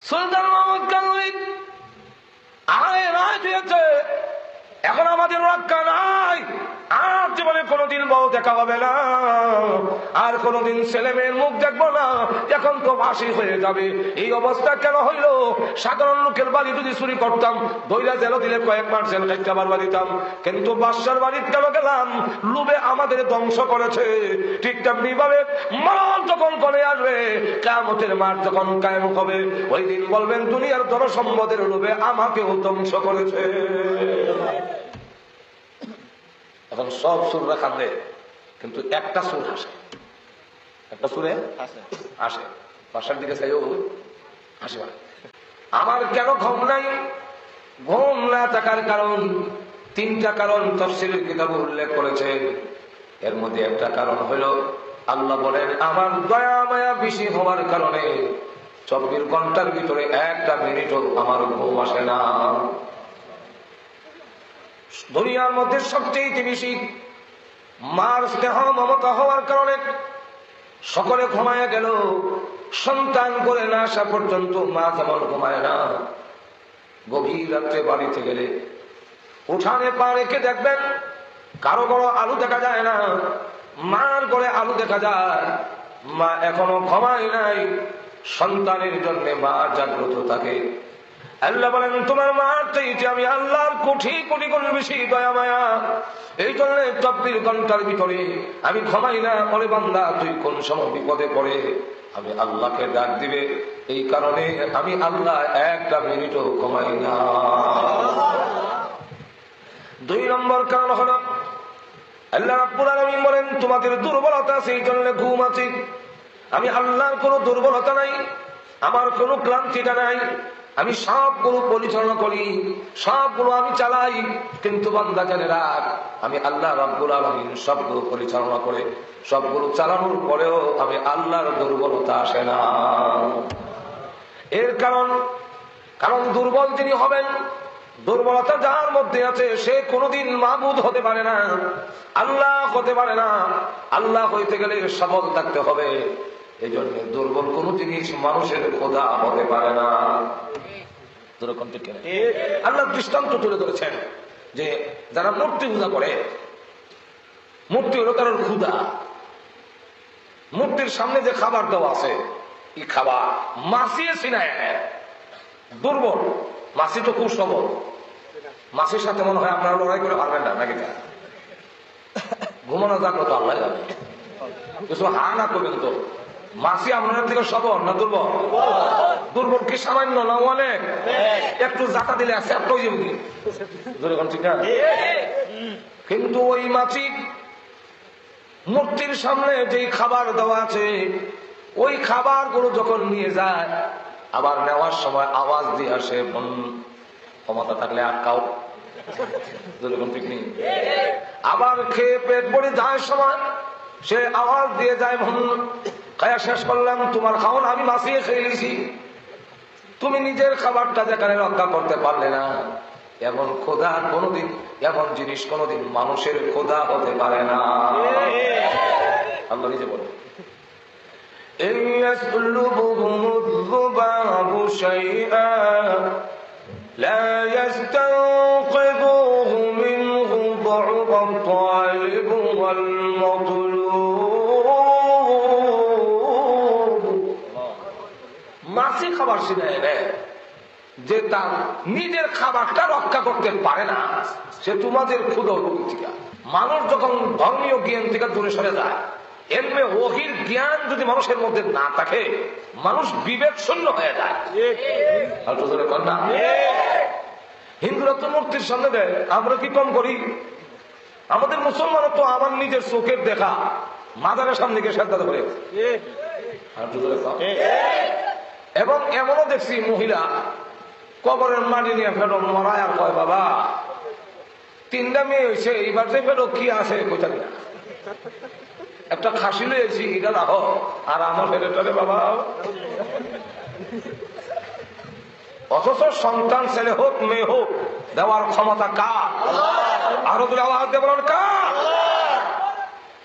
সুলতান মোহাম্মদ কানউরি আয় রায় দিয়েছে, এখন আমাদের রক্ষা নাই, আর জীবনে কোনোদিন বউ দেখা হবে না, আর কোনোদিন ছেলে মেয়ের মুখ দেখবো না, এখন তো ফাঁসি হয়ে যাবে। এই অবস্থা কেন হইল? সাধারণ লোকের বাড়ি যদি চুরি করতাম, দইরা জেল দিলে কয়েক মাস জেল খাইতে আবার বাড়িতাম, কিন্তু বাদশার বাড়ির কেন গেলাম? লোভে আমাদের ধ্বংস করেছে। ঠিক তেমনি ভাবে মরণ যখন করে আসবে, কিয়ামতের মাঠ যখন কায়েম হবে, ওই দিন বলবেন দুনিয়ার ধনসম্পদের লোভে আমাকেও ধ্বংস করেছে। এখন সব সুররা কাঁদে, কিন্তু একটা সুর হাসে, একটা সুরে হাসে, বাসার দিকে চাইও হাসি। আমার কেন ঘুম নাই? ঘুম না থাকার কারণ তিনটা কারণ তাফসীরের কিতাবে উল্লেখ করেছে। এর মধ্যে একটা কারণ হলো, আল্লাহ বলেন আমার দয়া মায়া বেশি হওয়ার কারণে 24 ঘন্টার ভিতরে একটা মিনিটও আমার ঘুম আসে না। দুনিয়ার মধ্যে সবচেয়ে বেশি মার স্নেহ মমতা হওয়ার কারণে সকলে ঘুমায় গেল, সন্তান করে না আসা পর্যন্ত মা যেমন ঘুমায় না। গভীর রাত্রে বাড়িতে গেলে উঠানে পা রেখে দেখবেন কারো বড় আলু দেখা যায় না, মার ঘরে আলু দেখা যায়। মা এখনো ঘুমায় নাই, সন্তানের জন্য মা জাগ্রত থাকে। আল্লাহ বলেন তোমার মার চাইতে আমি আল্লাহর কোটি কোটি গুণ বেশি দয়া মায়া। এই জন্য 24 ঘন্টার ভিতরে আমি ঘুমাই না। বলে বান্দা তুই কোন সময় বিপদে পড়ে আমি আল্লাহকে ডাক দিবে, এই কারণে আমি আল্লাহ একটা মিনিটও ঘুমাই না। 2 নম্বর কারণ হলো, আল্লাহ রাব্বুল আলামিন বলেন তোমাদের দুর্বলতা আছে, এই জন্য ঘুম আছে। আমি আল্লাহর কোনো দুর্বলতা নাই, আমার কোনো ক্লান্তিটা নাই, আমি সবগুলো পরিচালনা করি, সবগুলো আমি চালাই। কিন্তু বান্দা জানে রাখ, আমি আল্লাহ রাব্বুল আলামিন সবগুলো পরিচালনা করে সবগুলো চালানোর পরেও আমি আল্লাহর দুর্বলতা আসে না। এর কারণ দুর্বল যিনি হবেন, দুর্বলতা যার মধ্যে আছে সে কোনোদিন মাবুদ হতে পারে না, আল্লাহ হতে পারে না। আল্লাহ হইতে গেলে সবল থাকতে হবে। এই জন্য দুর্বল কোন জিনিস মানুষের খোদা হতে পারে না। আল্লাহ দৃষ্টান্ত তুলে ধরেছেন যে যারা মূর্তি পূজা করে, মূর্তি হলো কারোর ক্ষুধা। মূর্তির সামনে যে খাবার দেওয়া আছে, এই খাবার মাছিয়ে ছিনায় দুর্বল। মাছি তো খুব সবল, মাছির সাথে মনে হয় আপনারা লড়াই করে পারবেন না নাকি? ঘুমানো জাগ্রত আল্লাহ জানে, কিছু হা না করবেন তো। মাছি আপনার থেকে সবল না দুর্বল? দুর্বল কি সামান্য না অনেক? একটু জাতা দিলে আছে ঠিক না? কিন্তু ওই মাছি মূর্তির সামনে যেই খাবার দেওয়া আছে, ওই খাবার গুলো যখন নিয়ে যায়, আবার নেওয়ার সময় আওয়াজ দিয়ে আসে, ক্ষমতা থাকলে আটকাও, ঠিক নেই। আবার খেয়ে পেট ভরে যায় সময় সে আওয়াজ দিয়ে যায়, খায়া শেষ করলাম, তোমার খাওন আমি মাছিয়ে খেয়ে নিয়েছি, তুমি নিজের খাবারটা যেখানে রক্ষা করতে পারলে না। এমন খোদা কোনদিন, এমন জিনিস কোনদিন মানুষের খোদা হতে পারে না। আল্লাহ নিজে বলে মাছি খাবার ছিনায় নেয়, যে তার নিজের খাবারটা রক্ষা করতে পারে না, সে তোমাদের ক্ষুধা থেকে। মানুষ যখন ধর্মীয় জ্ঞান থেকে দূরে সরে যায়, এমনি ওহির জ্ঞান যদি মানুষের মধ্যে না থাকে, মানুষ বিবেক শূন্য হয়ে যায়। হিন্দুরা তো মূর্তির সামনে দেয়, আমরা কি কম করি? আমাদের মুসলমানও তো আমার নিজের চোখের দেখা মাদারের সামনে গিয়ে শ্রদ্ধা করে। এবং এমনও দেখছি মহিলা কবরের মাটি নিয়ে ফেলো মরায়, আর কয় বাবা 3টা মেয়ে হয়েছে, এইবার যে ফেলো কি আছে কোথা না, একটা খাসি লয়েছি, এটা রাখো, আর আমার ফেলে বাবা। অথচ সন্তান ছেলে হোক মেয়ে হোক দেওয়ার ক্ষমতা কার? আরো আওয়াজ দেওয়ার কার?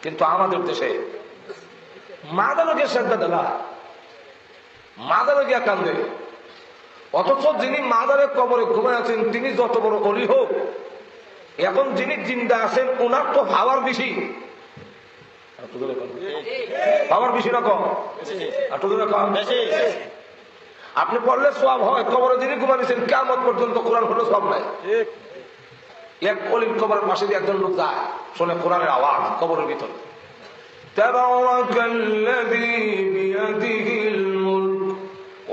কিন্তু আমাদের দেশে মাদারকে শ্রদ্ধা দেলা, মাদার গিয়া কান্দে, অথচ যিনি মাজারে কবরে ঘুমায় আছেন তিনি যত বড় অলি হোক, এখন যিনি জিন্দা আছেন ওনার তো পাওয়ার বেশি। পাওয়ার বেশি না কম? আপনি পড়লে সওয়াব হয়, কবরে যিনি ঘুমাইছেন কিয়ামত পর্যন্ত কোরআন হলো সওয়াব নাই। এক অলির কবরের পাশে দিয়ে একজন লোক যায়, শোনে কোরআনের আওয়াজ কবরের ভিতরে, তাবারাকাল্লাযী বিয়াদিহিল মুলক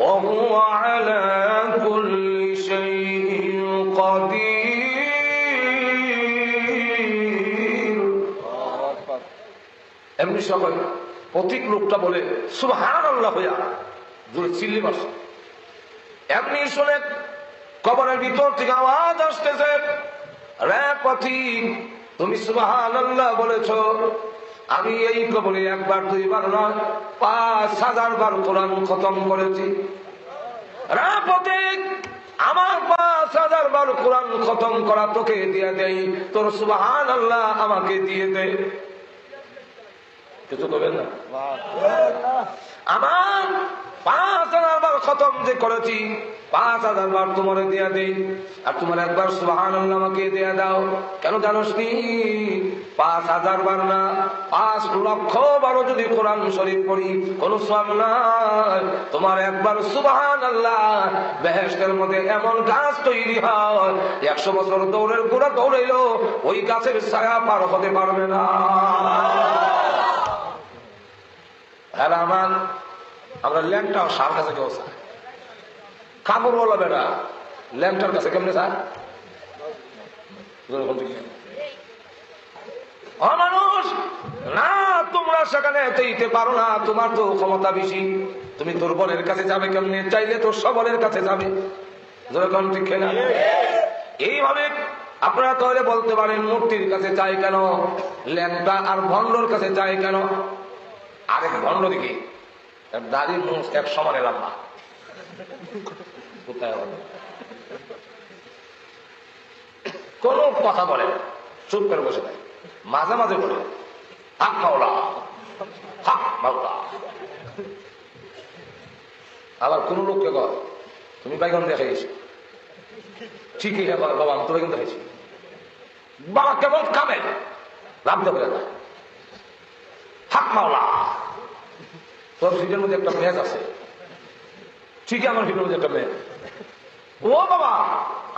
ওয়া হুয়া আলা কুল্লি শাইইন কাদির। এমনি সবাই প্রতীক লোকটা বলে সুবহানাল্লাহ হইয়া জোরে চিল্লি মারছে। এমনি শুনে কবরের ভিতর থেকে আওয়াজ আসতেছে, রে পথিক তুমি সুবহানাল্লাহ বলেছো, আমি এই কবরে একবার দুইবার নয় 5000 বার কোরআন খতম করেছি। রে পথিক আমার 5000 বার কোরআন খতম করা তোকে দিয়ে দেই, তোর সুবহানাল্লাহ আমাকে দিয়ে দে। কিছু করবেন না? আমার 5000 বার খতম যে করেছি 5000 বার তোমার দিয়া দেই, আর তোমার একবার সুবহানাল্লাহ আমাকে দিয়া দাও। কেন জানোস নি? 5000 বার না 5 লক্ষ বারও যদি কোরআন শরীফ পড়ি কোন সওয়াব নাই। তোমার একবার সুবহানাল্লাহ বেহেশতের মধ্যে এমন গাছ তৈরি হয় 100 বছর দৌড়ের গোড়া দৌড়াইলো ওই গাছের ছায়া পার হতে পারবে না। আর আমরা ল্যাংটা সার কাছে কেউ চাই, কাপড় বলা বেটা ল্যাংটার কাছে কেমনে চায়? মানুষ না, তোমরা সেখানে যেতে পারো না, তোমার তো ক্ষমতা বেশি, তুমি দুর্বলের কাছে যাবে কেমনে? চাইলে তো সবলের কাছে যাবে। যেরকম ঠিক না? এইভাবে আপনারা তাহলে বলতে পারেন মূর্তির কাছে চাই কেন, ল্যাংটা আর ভণ্ডর কাছে চাই কেন? আরেক ভণ্ড দিকে দাড়ি মুখ এক সমানে লম্বা, কোথায় কোন কথা বলে চুপ করে বসে থাকে, মাঝে মাঝে বলে হাক মাওলা হাক মাওলা। আবার কোন লোককে কর তুমি বাইগন দেখাইছি, ঠিকই বাবা আমি তো বাইগন দেখাইছি, বাবা কেমন কামে লাভ দেবে না হাক মাওলা। তোর ভিডিওর মধ্যে একটা মেয়ে আছে, ঠিকই আমার ভিডিওর মধ্যে একটা মেয়ে, ও বাবা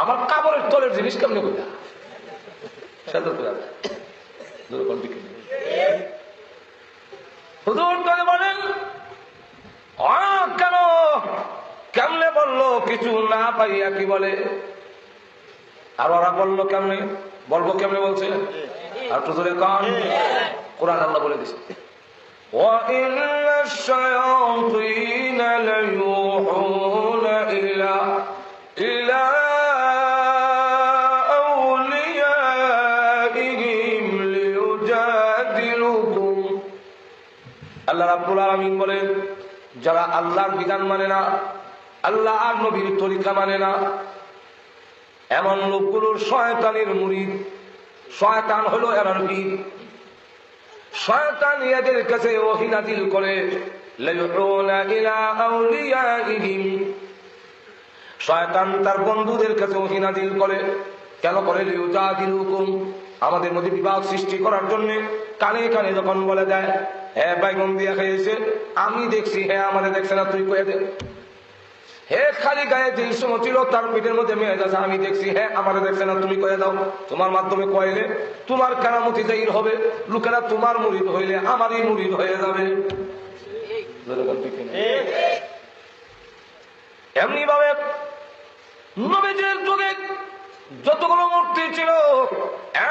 আমার কাপড়ের তলের জিনিস কেমনে কইলা বলেন কেন কেমনে বললো কিছু না পাইয়া কি বলে, আর ওরা বললো কেমনে, বলবো কেমনে বলছে, আর তো ধরে কান কোরআন আল্লাহ বলে দিছে وَإِنَّ الشَّيَاطِينَ لَيُوحُونَ إِلَى أَوْلِيَائِهِمْ لِيُجَادِلُوكُمْ। আল্লাহ রাব্বুল আলামিন বলেন যারা আল্লাহর বিধান মানে না, আল্লাহ আর নবীর তরিকা মানে না, এমন লোকগুলোর শয়তানের মুরিদ, শয়তান হলো এরার পীর। শয়তান এদের কাছে ওহী নাযিল করে লায়ুনা ইলা আউলিয়াইহিম, শয়তান তার বন্ধুদের কাছে ওহী নাযিল করে। কেন করে? লিউজাদিলুকুম, আমাদের মধ্যে বিবাদ সৃষ্টি করার জন্য। কানে কানে যখন বলে দেয় হ্যাঁ বাইগন দিয়া খাইছে আমি দেখছি, হ্যাঁ আমাদের দেখছে না তুই কয়ে দে। হে খালি গায়ে যে সময় ছিল তার পিঠের মধ্যে মেয়ে যাচ্ছে আমি দেখছি, হ্যাঁ আমাদের দেখছে না তুমি কয়ে দাও। তোমার মাধ্যমে কয়েলে তোমার কেরামতি জাহির হবে, লোকেরা তোমার মুরিদ হইলে আমারই মুরিদ হয়ে যাবে। এমনি ভাবে নবীজির যুগে যতগুলো মূর্তি ছিল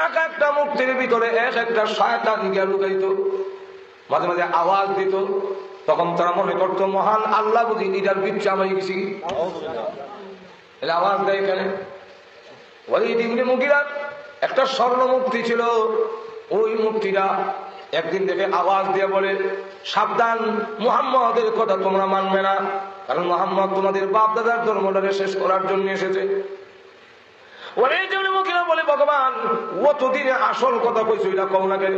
এক একটা মূর্তির ভিতরে এক একটা শয়তান গিয়ে লুকাইত, মাঝে মাঝে আওয়াজ দিত। তখন তারা মনে করতো মহান আল্লাহ বুঝি ইটার বিচ্ছে আমি গেছি, আওয়াজ দেয় এখানে। ওয়ালিদ ইবনে মুগীরার একটা স্বর্ণ মূর্তি ছিল, ওই মূর্তিটা একদিন দেখে আওয়াজ দিয়ে বলে সাবধান, মুহাম্মদের কথা তোমরা মানবে না, কারণ মুহাম্মদ তোমাদের বাপ দাদার ধর্মটাকে শেষ করার জন্য এসেছে। ওয়ালিদ ইবনে মুগীরা বলে ভগবান অতদিনে আসল কথা কইছো এটা কও না কেন?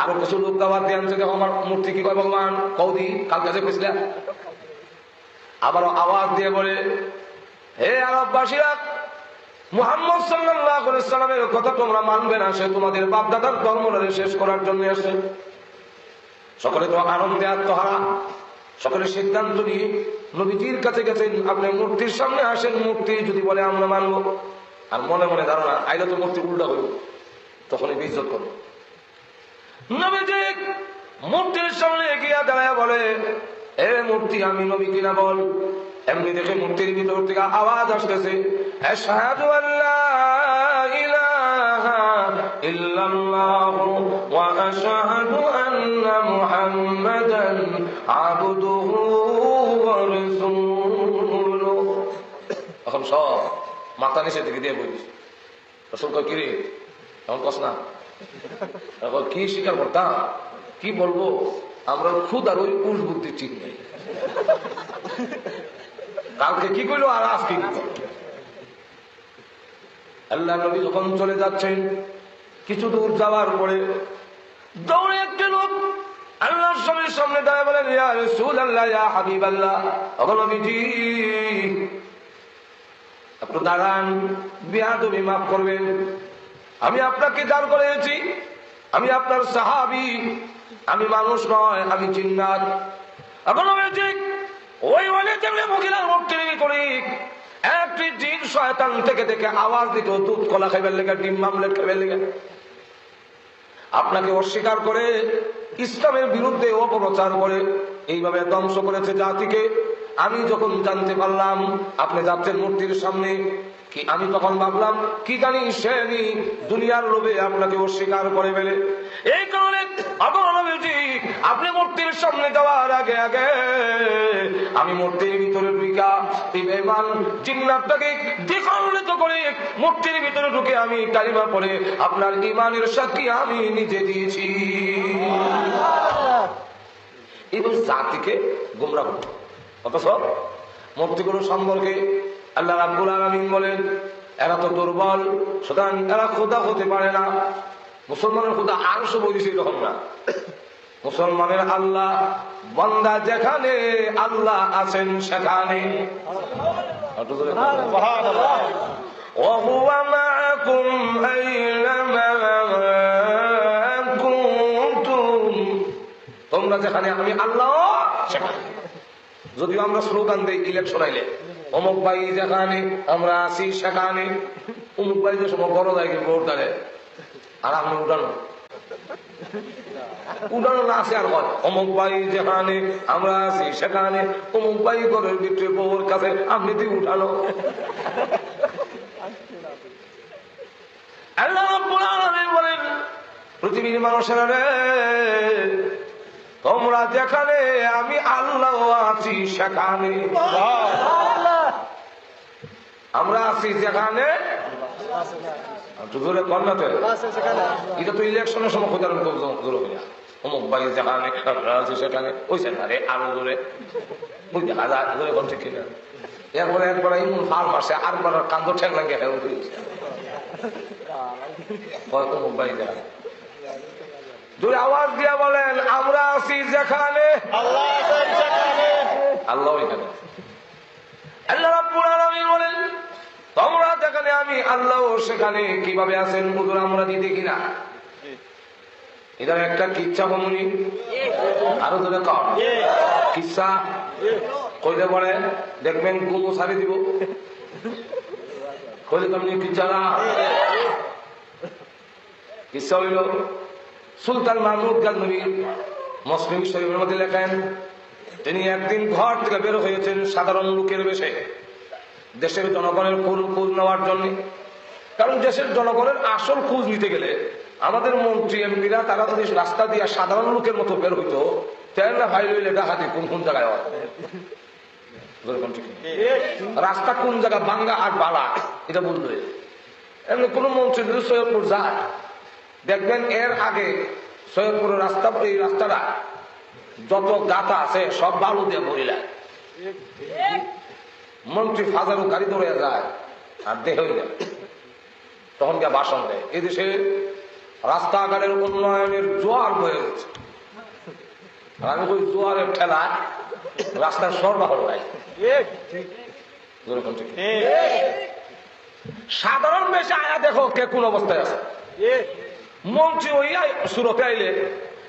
আরো কিছু লোক দাওয়াত দিয়ে আনছে, আমার মূর্তি কি কয় ভগবান কৌদি কাল কাছে কইছিলা। আবারও আওয়াজ দিয়ে বলে, হে আরববাসীরা, মুহাম্মদ সাল্লাল্লাহু আলাইহি সাল্লামের কথা তোমরা মানবে না, সে তোমাদের বাপ দাদার ধর্মটাকে শেষ করার জন্য আসে। সকলে তো আনন্দে আত্মহারা, সকলে সিদ্ধান্ত নিয়ে নবীজির কাছে গেছেন। আপনি মূর্তির সামনে আসেন, মূর্তি যদি বলে আমরা মানবো, আর মনে মনে ধারণা আইলে তো মূর্তি উল্টা হইব, তখনই বিজ্জত করবো। নবীজি মূর্তির সামনে গিয়া দাঁড়ায় বলে, এ মূর্তি আমি নবী কিনা বল। এমনি দেখে মূর্তির ভিতর থেকে আওয়াজ আসতেছে, আশহাদু আল্লা ইলাহা ইল্লাল্লাহু ওয়া আশহাদু আন্না মুহাম্মাদান আবদুহু ওয়া রাসূলুহু। এখন সব মাথা নিচে দিকে দিয়ে বলিস, রাসূল কয় কি রে, এখন কস না, এখন কি স্বীকার করতাম, কি বলবো, আমরা খুদ আর ওই উস বুদ্ধি ঠিক নেই। কালকে কি করলো আর আজ কি করলো। আল্লাহ নবী যখন চলে যাচ্ছেন, কিছু দূর যাওয়ার পরে দৌড়ে একটি লোক আল্লাহর সামনে দাঁড়ায় বলেন, ইয়া রাসূলুল্লাহ, ইয়া হাবিবাল্লাহ, ওগো নবীজি আপনি দাঁড়ান, বেয়াদবি মাফ করবেন, আমি আপনাকে দাঁড় করেছি, আমি আপনার সাহাবী, আমি মানুষ নয়, আমি জিন্নাত। এখন নবীজি ওই বলে তেমনি মহিলার মূর্তি করি একটি জিন শয়তান থেকে দেখে আওয়াজ দিত, দুধ কলা খাইবার লেগে, ডিম মামলেট খাইবার লেগে। আপনাকে অস্বীকার করে ইসলামের বিরুদ্ধে অপপ্রচার করে এইভাবে ধ্বংস করেছে জাতিকে। আমি যখন জানতে পারলাম আপনি যাচ্ছেন মূর্তির সামনে, কি আমি তখন ভাবলাম কি জানি সে দুনিয়ার লোভে আপনাকে অস্বীকার করে ফেলে। এই কারণে আপনি মূর্তির সামনে যাওয়ার আগে আগে আমি মূর্তির ভিতরে ঢুকা বেঈমান জিন্নাতটাকে দ্বিখণ্ডিত করে মূর্তির ভিতরে ঢুকে আমি কালিমা পড়ে আপনার ঈমানের সাক্ষী আমি নিজে দিয়েছি। এবং জাতিকে গোমরাহ করত। অথচ মূর্তিগুলো সম্পর্কে আল্লাহ রাব্বুল আলামিন বলেন, এরা তো দুর্বল, সুতরাং এরা খোদা হতে পারে না। মুসলমানের খোদা আরশ বলেছে এরকম না। মুসলমানের আল্লাহ, বান্দা যেখানে আল্লাহ আছেন সেখানে। ওয়াহুয়া মাআকুম আইনামা কুনতুম, তোমরা যেখানে আমি আল্লাহ সেখানে। যদিও আমরা স্লোগান দিই ইলেকশন আইলে, অমুক ভাই যেখানে আমরা আছি সেখানে, অমুক ভাই যে সময় বড় জায়গায় ভোট দেয়, আর আপনি উঠানো না আছে আর হয় অমুক ভাই যেখানে আমরা আছি সেখানে, অমুক ভাই ঘরের ভিতরে বউর কাছে আপনি তুই উঠানো। আল্লাহ রাব্বুল আলামিন বলেন, পৃথিবীর মানুষেরা রে, তোমরা যেখানে আমি আল্লাহ আছি সেখানে। আমরা আছি যেখানে, এটা তো ইলেকশনের সময় খোঁজার জোর হয়ে যায়। অমুক ভাই যেখানে আছি সেখানে, ওই সেখানে আরো জোরে দেখা যায় জোরে কোন ঠিক কিনা। এরপরে একবার এমন ফার্ম আসে, আরবার কান্দ ঠেক লাগে অমুক ভাই যেখানে। জোরে আওয়াজ দিয়া বলেন, আমরা আছি যেখানে আল্লাহ এখানে। আল্লাহ রাব্বুল আলামিন বলেন, তোমরা যেখানে আমি আল্লাহ সেখানে। কিভাবে আছেন হুজুর আমরা দিতে কিনা। এটা একটা কিচ্ছা বমুনি, আরো ধরে কম কিচ্ছা কইলে পরে দেখবেন গুমো ছাড়ি দিব, কইলে তেমনি কিচ্ছা না। কিচ্ছা হইল, সুলতান মাহমুদ গাজনবী মুসলিম শরীফের মধ্যে লেখেন, তিনি একদিন ঘর থেকে বের হয়েছেন সাধারণ লোকের বেশে, দেশের জনগণের খোঁজ নেওয়ার জন্য। কারণ দেশের জনগণের আসল খোঁজ নিতে গেলে আমাদের মন্ত্রী এমপিরা তারা যদি রাস্তা দিয়ে সাধারণ লোকের মতো বের হইতো, তাই না ভাই লইলে ডাকাতি কোন কোন জায়গায় হয়, রাস্তা কোন জায়গা বাঙ্গা আর বালা এটা বুঝবে। এমনি কোন মন্ত্রী যদি সৈয়দপুর যায় দেখবেন এর আগে সৈয়দপুরের রাস্তা, এই রাস্তাটা যত গাথা আছে সব বালু দিয়ে ভরিলা। মন্ত্রী ফাজারও গাড়ি ধরে যায় আর দেহ হয়ে যায়, তখন গিয়ে ভাষণ দেয়। এদেশে রাস্তাঘাটের উন্নয়নের জোয়ার বয়ে গেছে, আমি ওই জোয়ারের ঠেলা রাস্তার সরবরাহ নাই। সাধারণ বেশে আয়া দেখো কে কোন অবস্থায় আছে। মন্ত্রী হইয়া সুরতে আইলে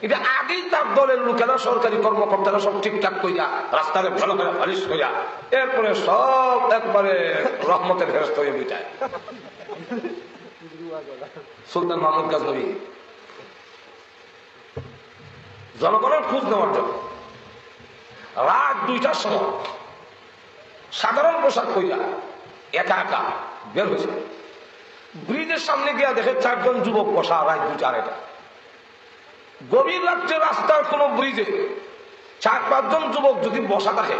এটা আগেই তার দলের লোকেরা সরকারি কর্মকর্তারা সব ঠিকঠাক কইরা রাস্তায় ভালো করে ফালিশ কইরা এরপরে সব একবারে রহমতের ফেরেশতা হয়ে বিটায়। সুলতান মাহমুদ গাজনবী জনগণের খোঁজ নেওয়ার জন্য রাত 2টার সময় সাধারণ পোশাক কইরা একা একা বের হয়েছে। ব্রিজের সামনে গিয়া দেখে 4 জন যুবক বসা রাত 2টা 2:30। গভীর রাত্রে রাস্তার কোন ব্রিজে 4-5 জন যুবক যদি বসা থাকে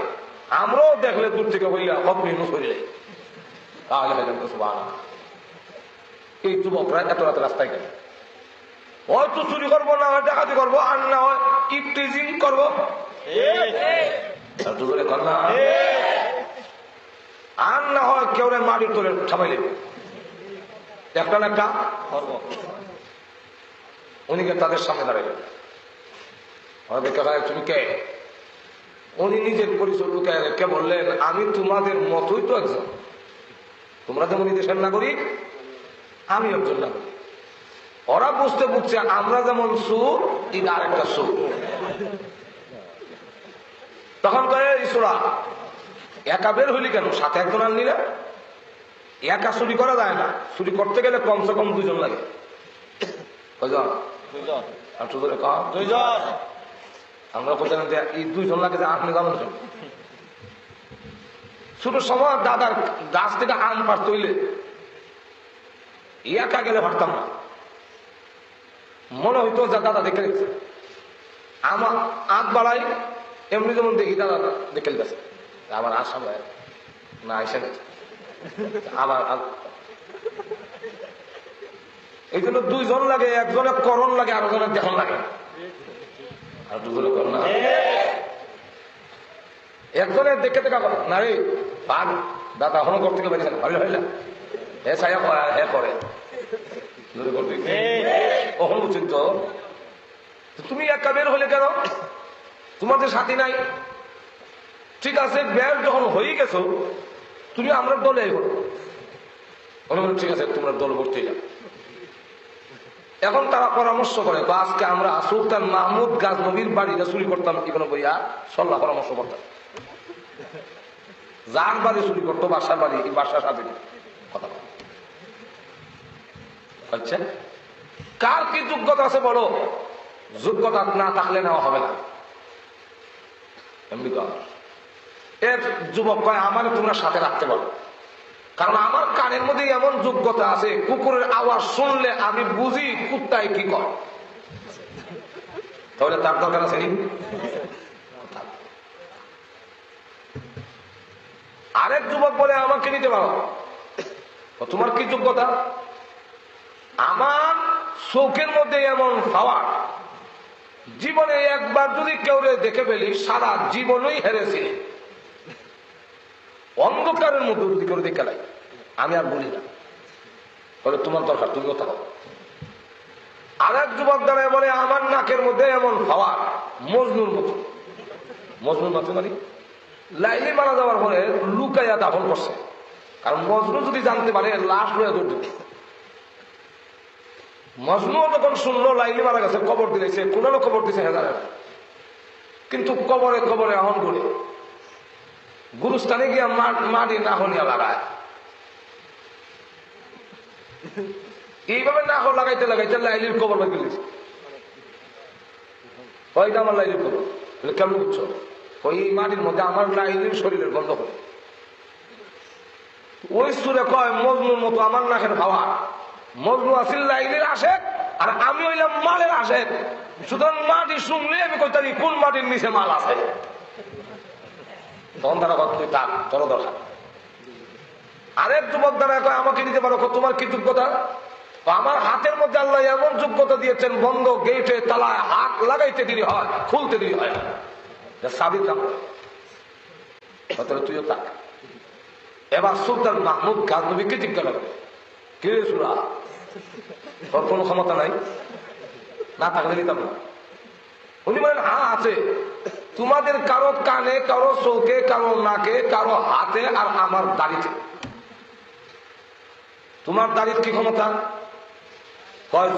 আমরাও দেখলে দূর থেকে হইয়া অপরিণত হইলে তাহলে এই যুবকরা এত রাতে রাস্তায় গেলে হয়তো চুরি করবো, না হয় ডাকাতি করবো, আর না হয় ইফটিজিং করবো, আর না হয় কেউ মাটির তোলে ছাপাই নেবে একটা না একটা। উনি তাদের সামনে দাঁড়াইলেন, তুমি কে? উনি নিজের পরিচয় লুকায় রেখে বললেন, আমি তোমাদের মতোই তো একজন, তোমরা যেমন দেশের নাগরিক আমি একজন নাগরিক। ওরা বুঝছে আমরা যেমন সুর এটা আরেকটা সুর। তখন কয়ে ইসরা একা বের হইলি কেন, সাথে একজন আনলি না? একা চুরি করা যায় না, চুরি করতে গেলে কমসে কম 2 জন লাগে। কয়জন? 2 জন। আমরা বলতে এই 2 জন লাগে যে আপনি জানেন। ছোট সময় দাদার গাছ থেকে আম পারতে হইলে একা গেলে পারতাম না, মনে হইতো যা দাদা দেখে রেখেছে। আমার আগ বাড়াই এমনি যেমন দেখি দাদা দেখে গেছে, আবার আসাম না এসে গেছে আবার। এই জন্য 2 জন লাগে, একজনের করণ লাগে, আরো জনের দেখুন লাগে, আর 2 জনের করণ না। একজনের দেখে দেখা না রে পান দাদা এখনো করতে গেলে ভালো হইলা হে ছায়া হে করে উচিত। তুমি একা বের হলে কেন? তোমাদের সাথী নাই? ঠিক আছে, বের যখন হয়ে গেছো তুমি আমরা দলে ঠিক আছে তোমরা দল ভর্তি যাও। এখন তারা পরামর্শ করে আজকে আমরা সুলতান মাহমুদ গাজনবীর বাড়িতে চুরি করতাম, কি কোনো বইয়া সল্লাহ পরামর্শ করতাম। যার বাড়ি চুরি করতো বাসার বাড়ি, বাসার সাথে কথা আচ্ছা কার কি যোগ্যতা আছে বলো? যোগ্যতা না থাকলে নেওয়া হবে না। এমনি এর যুবক কয় আমার তোমরা সাথে রাখতে পারো, কারণ আমার কানের মধ্যে এমন যোগ্যতা আছে কুকুরের আওয়াজ শুনলে আমি বুঝি কুত্তায় কি কর। তাহলে তার দরকার আছে নি? আরেক যুবক বলে আমাকে নিতে পারো। তোমার কি যোগ্যতা? আমার চোখের মধ্যে এমন পাওয়ার, জীবনে একবার যদি কেউ দেখে ফেলি সারা জীবনই হেরেছি। অন্ধকারের মধ্যে যদি কেউ দেখে লাই আমি আর বলি না, বলে তোমার দরকার তুমি কথা বলো। আরেক যুবক দ্বারা বলে আমার নাকের মধ্যে এমন পাওয়ার মজনুর মতো। মজনুর মতো মানে লাইলি মারা যাওয়ার পরে লুকাইয়া দাফন করছে, কারণ মজনু যদি জানতে পারে লাশ লইয়া দৌড় দিবে। মজনু যখন শুনলো লাইলি মারা গেছে, কবর দিয়েছে, কোন খবর দিয়েছে হেজারের, কিন্তু কবরে কবরে আহন করে গুরুস্থানে গিয়া মাটি না হনিয়া লাগায়। এইভাবে না লাগাইতে লাগাইতে লাইলির কবর লাগিয়ে দিয়েছে। ওইটা আমার লাইলির কবর। কেমন বুঝছো? ওই মাটির মধ্যে আমার লাইলির শরীরের গন্ধ করে। ওই সুরে কয় মজনুর মতো আমার নাকের ভাবা। মজনু আসিল লাইলির আশেক, আর আমি হইলাম মালের আশেক। সুতরাং মাটি শুনলে আমি কইতারি কোন মাটির নিচে মাল আছে। তখন তারা কত তুই থাক, তোর দরকার। আরেক যুবক দ্বারা কয় আমাকে নিতে পারো, তোমার কি যোগ্যতা? আমার হাতের মধ্যে আল্লাহ এমন যোগ্যতা দিয়েছেন, বন্ধ গেটে তালায় হাত লাগাইতে দেরি হয়, খুলতে দেরি হয় না। সাবিত তুইও থাক। এবার সুলতান মাহমুদ গাজনবীকে জিজ্ঞাসা করে, কে সুরা তোর কোন ক্ষমতা নাই? না থাকলে নিতাম না। উনি বলেন হ্যাঁ আছে, তোমাদের কারো কানে, কারো চোখে, কারো নাকে, কারো হাতে, আর আমার দাড়িতে। তোমার দাড়ির কি ক্ষমতা?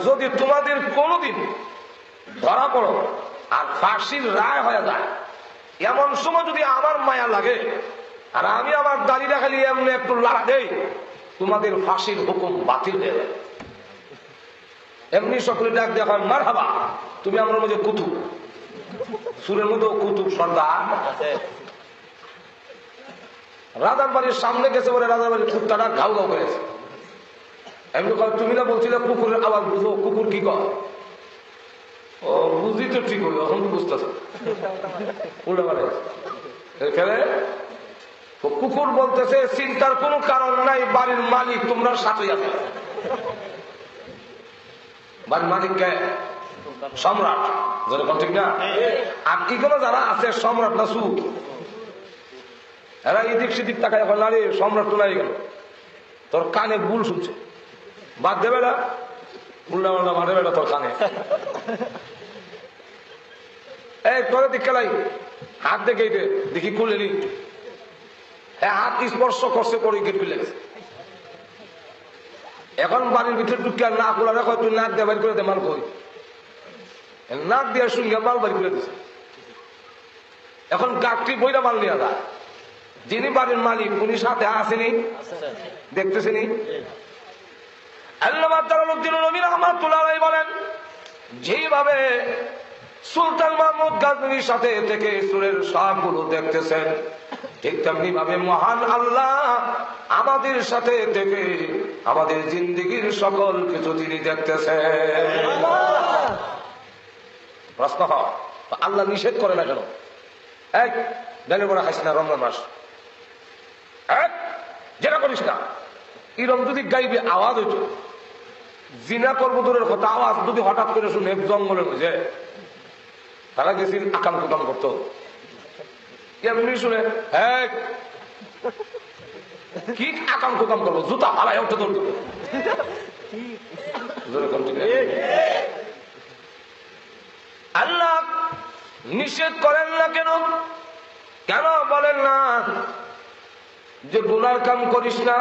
যদি তোমাদের কোনদিন ধরা পড়ো আর ফাঁসির রায় হয়ে যায়, এমন সময় যদি আমার মায়া লাগে আর আমি আমার দাড়িটা খালি এমনি একটু লাড়া দেই, তোমাদের ফাঁসির হুকুম বাতিল হয়ে যাবে। এমনি সকলে ডাক দেখা মারহাবা, তুমি আমার মধ্যে কুতুব, সুরের মধ্যে কুতুব সর্দার। রাজার বাড়ির সামনে গেছে বলে রাজার বাড়ির কুত্তাটা ঘাউ ঘাউ করেছে। এমনি তুমি না বলছিলে কুকুরের আওয়াজ বুঝো, কুকুর কি কর? ও বুঝি তো ঠিক হলো, এখন বুঝতেছে উল্টা পারে খেলে। কুকুর বলতেছে চিন্তার কোনো কারণ নাই, বাড়ির মালিক তোমরা সাথে আছে। বাড়ির মালিক কে? সম্রাট, যেরকম ঠিক না? আর কি কোনো যারা আছে সম্রাট না সুখ, এরা এদিক সেদিক তাকায় এখন নারী সম্রাট তো নাই গেল, তোর কানে ভুল শুনছে, বাদ দেবে না, উল্টা উল্টা মারে বেটা তোর কানে। এই তোরে দিক খেলাই হাত দেখে দেখি খুলে নি, হ্যাঁ হাত স্পর্শ করছে পরে গেট খুলে গেছে। এখন বাড়ির ভিতরে ঢুকিয়া না খোলা রাখো, তুই নাক দিয়ে বাড়ি করে দে, মাল কই নাক দিয়ে শুনলে মাল বাড়ি করে দিছে। এখন গাছটি বইটা মাল নিয়ে যায়, যিনি বাড়ির মালিক উনি সাথে আসেনি, দেখতেছেনি। আল্লামা জালালউদ্দিন রুমি রাহমাতুল্লাহ আলাইহি বলেন, যেভাবে সুলতান মাহমুদ গাজনভীর সাথে থেকে সুরের সবগুলো দেখতেছেন, ঠিক তেমনি ভাবে মহান আল্লাহ আমাদের সাথে থেকে আমাদের জিন্দেগির সকল কিছু তিনি দেখতেছেন। প্রশ্ন হয় আল্লাহ নিষেধ করে না কেন? এক ডালের বড়া খাইস না রমজান মাস, এক যেটা করিস না। এরকম যদি গাইবে আওয়াজ হইত, জিনা করবো দূরের কথা, আওয়াজ যদি হঠাৎ করে শুনে জঙ্গলের মধ্যে তারা গেছি আকাম কুকাম করতো, এমনি শুনে হ্যাঁ কি আকাম কুকাম করবো, জুতা হারায় উঠে ধরতো। আল্লাহ নিষেধ করেন না কেন? কেন বলেন না যে গুনার কাম করিস না?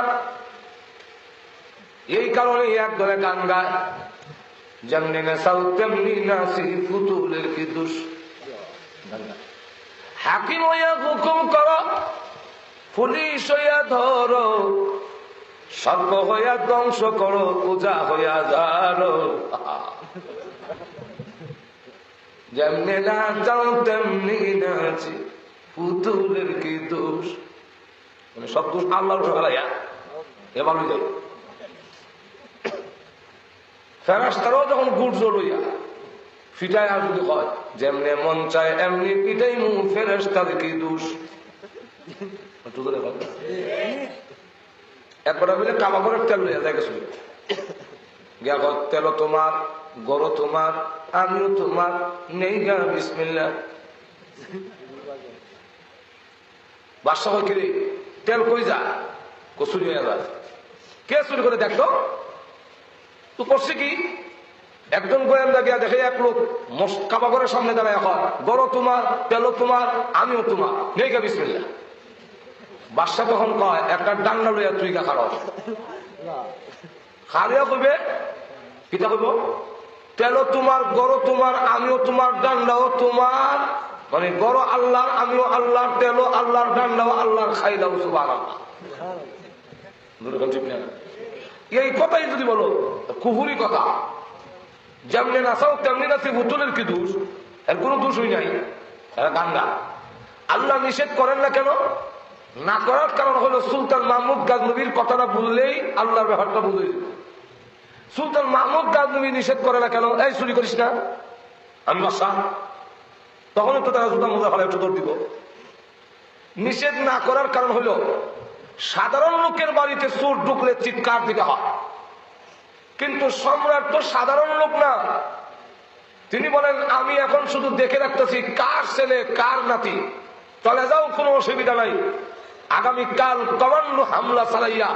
এই কারণে একদলে গান গায়, যেমনি নেশাও তেমনি নাসি, ফুতুলের কি দোষ। হাকিম হইয়া হুকুম করো, পুলিশ হইয়া ধরো, স্বর্গ হইয়া ধ্বংস করো, পূজা হইয়া যারো। যেমনি নাচাও তেমনি নাচি, পুতুলের কি দোষ। মানে সব দোষ আল্লাহর ফেলাইয়া এবার হয়ে যায়। ফেরেশতারাও যখন গুড় জ্বলইয়া ফিটায় আর যদি হয় যেমনি মন চায় এমনি পিটাই মু, ফেরেশতার কি দোষ। একবার বলে কামাগরের তেল লইয়া যায় গেছিল, গিয়া তেল তোমার, গরু তোমার, আমিও তোমার, নেই গা বিসমিল্লাহ। বাদশা হয় কিরে তেল কই যা? চুরি হয়ে যায়। কে চুরি করে দেখতো? তো করছে কি? একজন গোয়েন্দা গিয়া দেখে এক লোক কাবাগরের সামনে দাঁড়ায়, এখন গরু তোমার, তেল তোমার, আমিও তোমার, নেই গা বিসমিল্লাহ। বাদশা তখন কয় একটা ডান্ডা লইয়া তুই গা খারস, খারিয়া কইবে কিতা কইব? তেল তোমার, গরু তোমার, আমিও তোমার, ডান্ডাও তোমার। মানে গরু আল্লাহর, আমিও আল্লাহর, তেল আল্লাহর, ডান্ডাও আল্লাহর, খাইলাও সুবহানাল্লাহ। এই কথাই যদি বলো কুহুরি কথা, যেমনি নাচাও তেমনি নাচি, বুতুলের কি দোষ? এর কোন দোষই নাই, গাঙ্গা। আল্লাহ নিষেধ করেন না কেন? না করার কারণ হলো সুলতান মাহমুদ গাজনভীর কথাটা বললেই আল্লাহর ব্যাপারটা বুঝে যাবে। সুলতান মাহমুদ গাজনভী নিষেধ করে না কেন? এই চুরি করিস না, আমি বাদশা। তখন একটু তারা জুতা মোজা ফেলে একটু দৌড় দিব। নিষেধ না করার কারণ হলো সাধারণ লোকের বাড়িতে চোর ঢুকলে চিৎকার দিতে হয়, কিন্তু সম্রাট তো সাধারণ লোক না। তিনি বলেন আমি এখন শুধু দেখে রাখতেছি কার ছেলে কার নাতি, চলে যাও, কোনো অসুবিধা নাই। আগামীকাল কমান্ডো হামলা চালাইয়া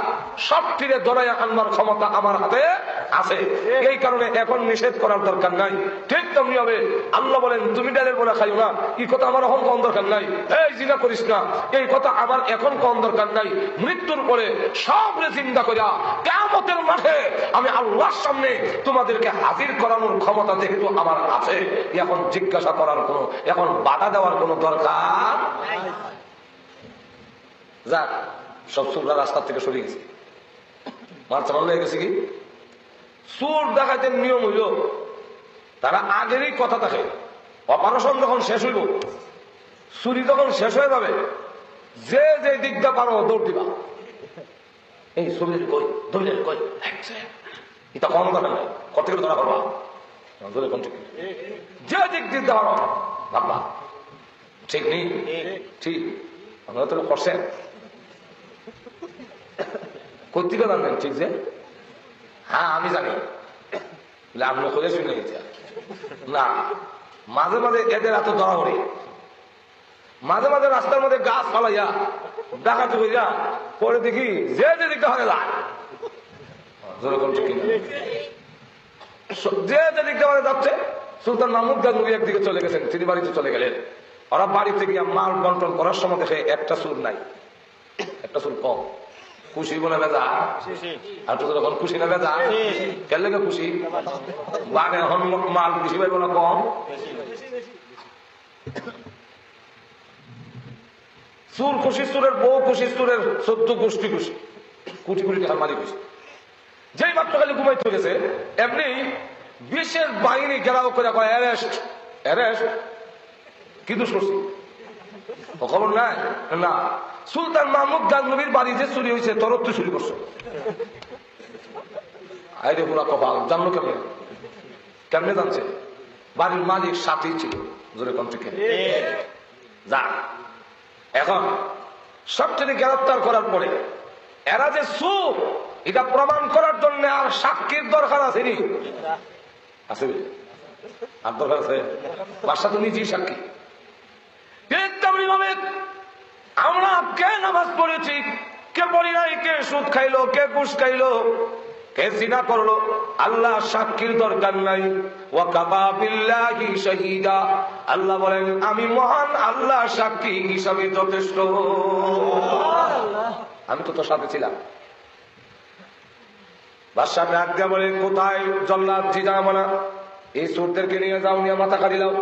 সব তীরে দৌড়াইয়া আনবার ক্ষমতা আমার হাতে আছে। এই কারণে এখন নিষেধ করার দরকার নাই। ঠিক তেমনি হবে আল্লাহ বলেন তুমি ডালের বড়া খাইও না, এই কথা আমার এখন কোন দরকার নাই। এই জিনা করিস না, এই কথা আমার এখন কোন দরকার নাই। মৃত্যুর পরে সবরে চিন্তা করিয়া কিয়ামতের মাঠে আমি আল্লাহর সামনে তোমাদেরকে হাজির করানোর ক্ষমতা যেহেতু আমার আছে, এখন জিজ্ঞাসা করার কোনো, এখন বাধা দেওয়ার কোনো দরকার যাক। সব চোররা রাস্তা থেকে সরে গেছে, মার চালান লেগে গেছে। কি চোর দেখাইতে নিয়ম হইল তারা আগেরই কথা থাকে, অপারেশন যখন শেষ হইব, চুরি যখন শেষ হয়ে যাবে, যে যে দিকটা পারো দৌড় দিবা। এই চুরির কই দৌড়ের কই এটা কম ধরে নাই, কত করে ধরা করবা, যে দিক দিতে পারো ভাববা। ঠিক নেই? ঠিক আপনারা তো করছেন কর্তিকা জানবেন। ঠিক যে হ্যাঁ আমি জানি, আপনি খোঁজে শুনে গেছে না। মাঝে মাঝে এদের এত ধরা পড়ে, মাঝে মাঝে রাস্তার মধ্যে গাছ ফালাইয়া ডাকাতি হইয়া পরে দেখি যে যে দিকটা হয় যায়, যে যে দিকটা মানে যাচ্ছে। সুলতান মাহমুদ গাজনবী একদিকে চলে গেছেন, তিনি বাড়িতে চলে গেলেন। ওরা বাড়িতে গিয়ে মাল বন্টন করার সময় দেখে একটা চুর নাই, একটা চুর কম। খুশি বলে বেজা, আর তো যখন খুশি না বেজা কেন লেগে খুশি, বাঘ এখন মাল খুশি পাইব না কম। চুর খুশি, চুরের বউ খুশি, চুরের 14 গোষ্ঠী খুশি, কোটি কোটি টাকার মালিক খুশি। যেই মাত্র খালি ঘুমাইতে গেছে এমনি বিশেষ বাহিনী ঘেরাও করে কয় অ্যারেস্ট অ্যারেস্ট। কি দোষ করছি খবর নাই না। সুলতান মাহমুদ গাজনবীর বাড়ি যে চুরি হয়েছে তোর তুই চুরি করছো। আইরে পুরা কপাল, জানলো কেমনে? কেমনে জানছে? বাড়ির মালিক সাথেই ছিল, জোরে কম থেকে যা। এখন সবচেয়ে গ্রেফতার করার পরে এরা যে চুর এটা প্রমাণ করার জন্য আর সাক্ষীর দরকার আছে নি? আছে আর দরকার আছে? বাদশা তো নিজেই সাক্ষী। তেমনি ভাবে আমরা কে নামাজ পড়েছি, কে পড়ি নাই, কে সুদ খাইলো, কে ঘুষ খাইলো, কে জিনা করলো, আল্লাহ সাক্ষীর দরকার নাই। ওয়াকাফা বিল্লাহি শাহীদা, আল্লাহ বলেন আমি মহান আল্লাহ সাক্ষী হিসাবে যথেষ্ট। আমি তো তোর সাথে ছিলাম। বাদশা ডাক দিয়া বলেন কোথায় জল্লাদ জিজামানা, এই চোরদেরকে নিয়ে যাও, নিয়ে মাথা কাটি দাও।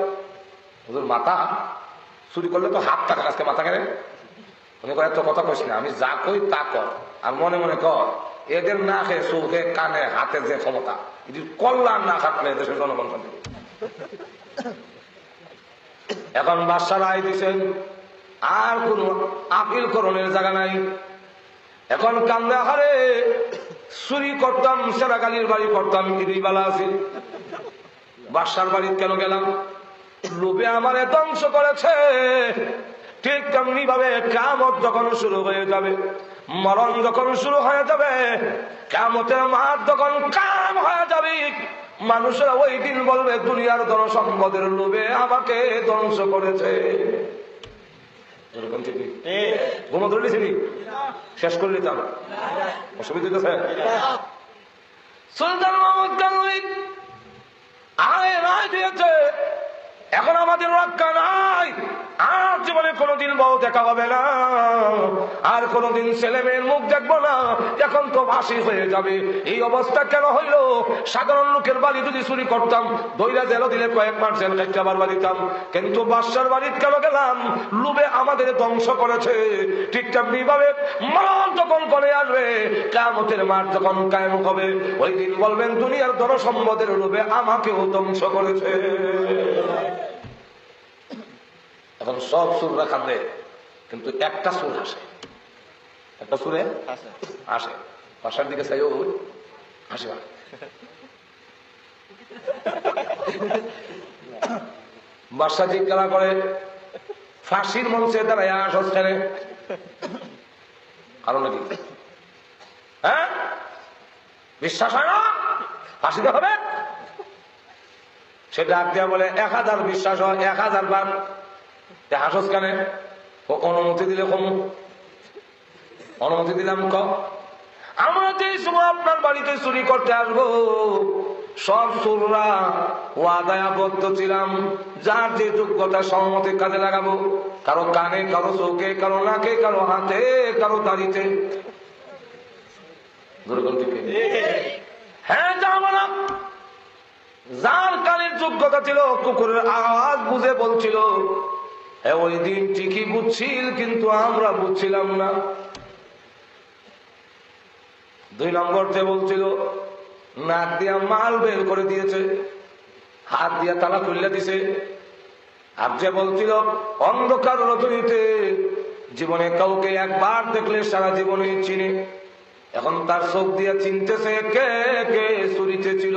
হুজুর মাথা চুরি করলে তো হাত টাকা, আজকে মাথা কেন? উনি কয় তো কথা কইস না, আমি যা কই তা কর, আর মনে মনে কর এদের না খেয়ে চোখে কানে হাতে যে ক্ষমতা, এটি কল্যাণ না খাটলে দেশের জনগণ শান্তি। এখন বাদশা রায় দিচ্ছেন আর কোন আপিল করণের জায়গা নাই। এখন কান্দা হারে চুরি করতাম, সেরাকালির বাড়ি করতাম, ইদি বালা আছে, বাদশার বাড়ি কেন গেলাম? লোভে আমারে ধ্বংস করেছে। ঠিক তেমনি ভাবে কিয়ামত যখন শুরু হয়ে যাবে, মরণ যখন শুরু হয়ে যাবে, কিয়ামতের মাঠ যখন কাম হয়ে যাবে, মানুষেরা ওই দিন বলবে দুনিয়ার ধনসম্পদের লোভে আমাকে ধ্বংস করেছে। ঘুমো ধরেছিলি শেষ করে নিতাম, অসুবিধা আছে? সুলতান মাহমুদ গাজনবী আয় রায় দিয়েছে, এখন আমাদের রক্ষা নাই। আর জীবনে কোনোদিন বউ দেখা হবে না, আর কোনোদিন ছেলে মেয়ের মুখ দেখবো না, এখন তো ফাঁসি হয়ে যাবে। এই অবস্থা কেন হইল? সাধারণ লোকের বাড়ি যদি চুরি করতাম, দইরা জেল দিলে কয়েক মাস জেল খাইতে আবার বাড়িতাম, কিন্তু বাদশার বাড়ির কেন গেলাম? লোভে আমাদের ধ্বংস করেছে। ঠিক তেমনি ভাবে মরণ যখন করে আসবে, কিয়ামতের মাঠ যখন কায়েম হবে, ওই দিন বলবেন দুনিয়ার ধনসম্পদের লোভে আমাকেও ধ্বংস করেছে। এখন সব সুররা কাঁদে, কিন্তু একটা সুর হাসে, একটা সুরে হাসে। বাসার দিকে চাইও হাসে। বাদশা জিজ্ঞাসা করে ফাঁসির মঞ্চে দাঁড়ায় আসস কেন? কারণ কি? হ্যাঁ বিশ্বাস হয় না ফাঁসিতে হবে? সে ডাক দিয়া বলে 1000 বিশ্বাস হয়, 1000 বার। হাসস কেন? অনুমতি দিলে কম, অনুমতি দিলাম ক আমরা যে সময় আপনার বাড়িতে চুরি করতে আসবো, সব চোররা ওয়াদায় আবদ্ধ ছিলাম, যার যে যোগ্যতা সম্মতি কাজে লাগাবো, কারো কানে, কারো চোখে, কারো নাকে, কারো হাতে, কারো দাড়িতে। হ্যাঁ, যাবো না। যার কানের যোগ্যতা ছিল, কুকুরের আওয়াজ বুঝে বলছিল, ওই দিন ঠিকই বুঝছিল, কিন্তু আমরা বুঝছিলাম না। 2 নম্বর যে বলছিল, নাক দিয়া মাল বের করে দিয়েছে, হাত দিয়া তালা খুললে দিছে। আর যে বলছিল অন্ধকার রজনীতে জীবনে কাউকে একবার দেখলে সারা জীবনে চিনে, এখন তার চোখ দিয়া চিনতেছে কে কে চুরিতে ছিল।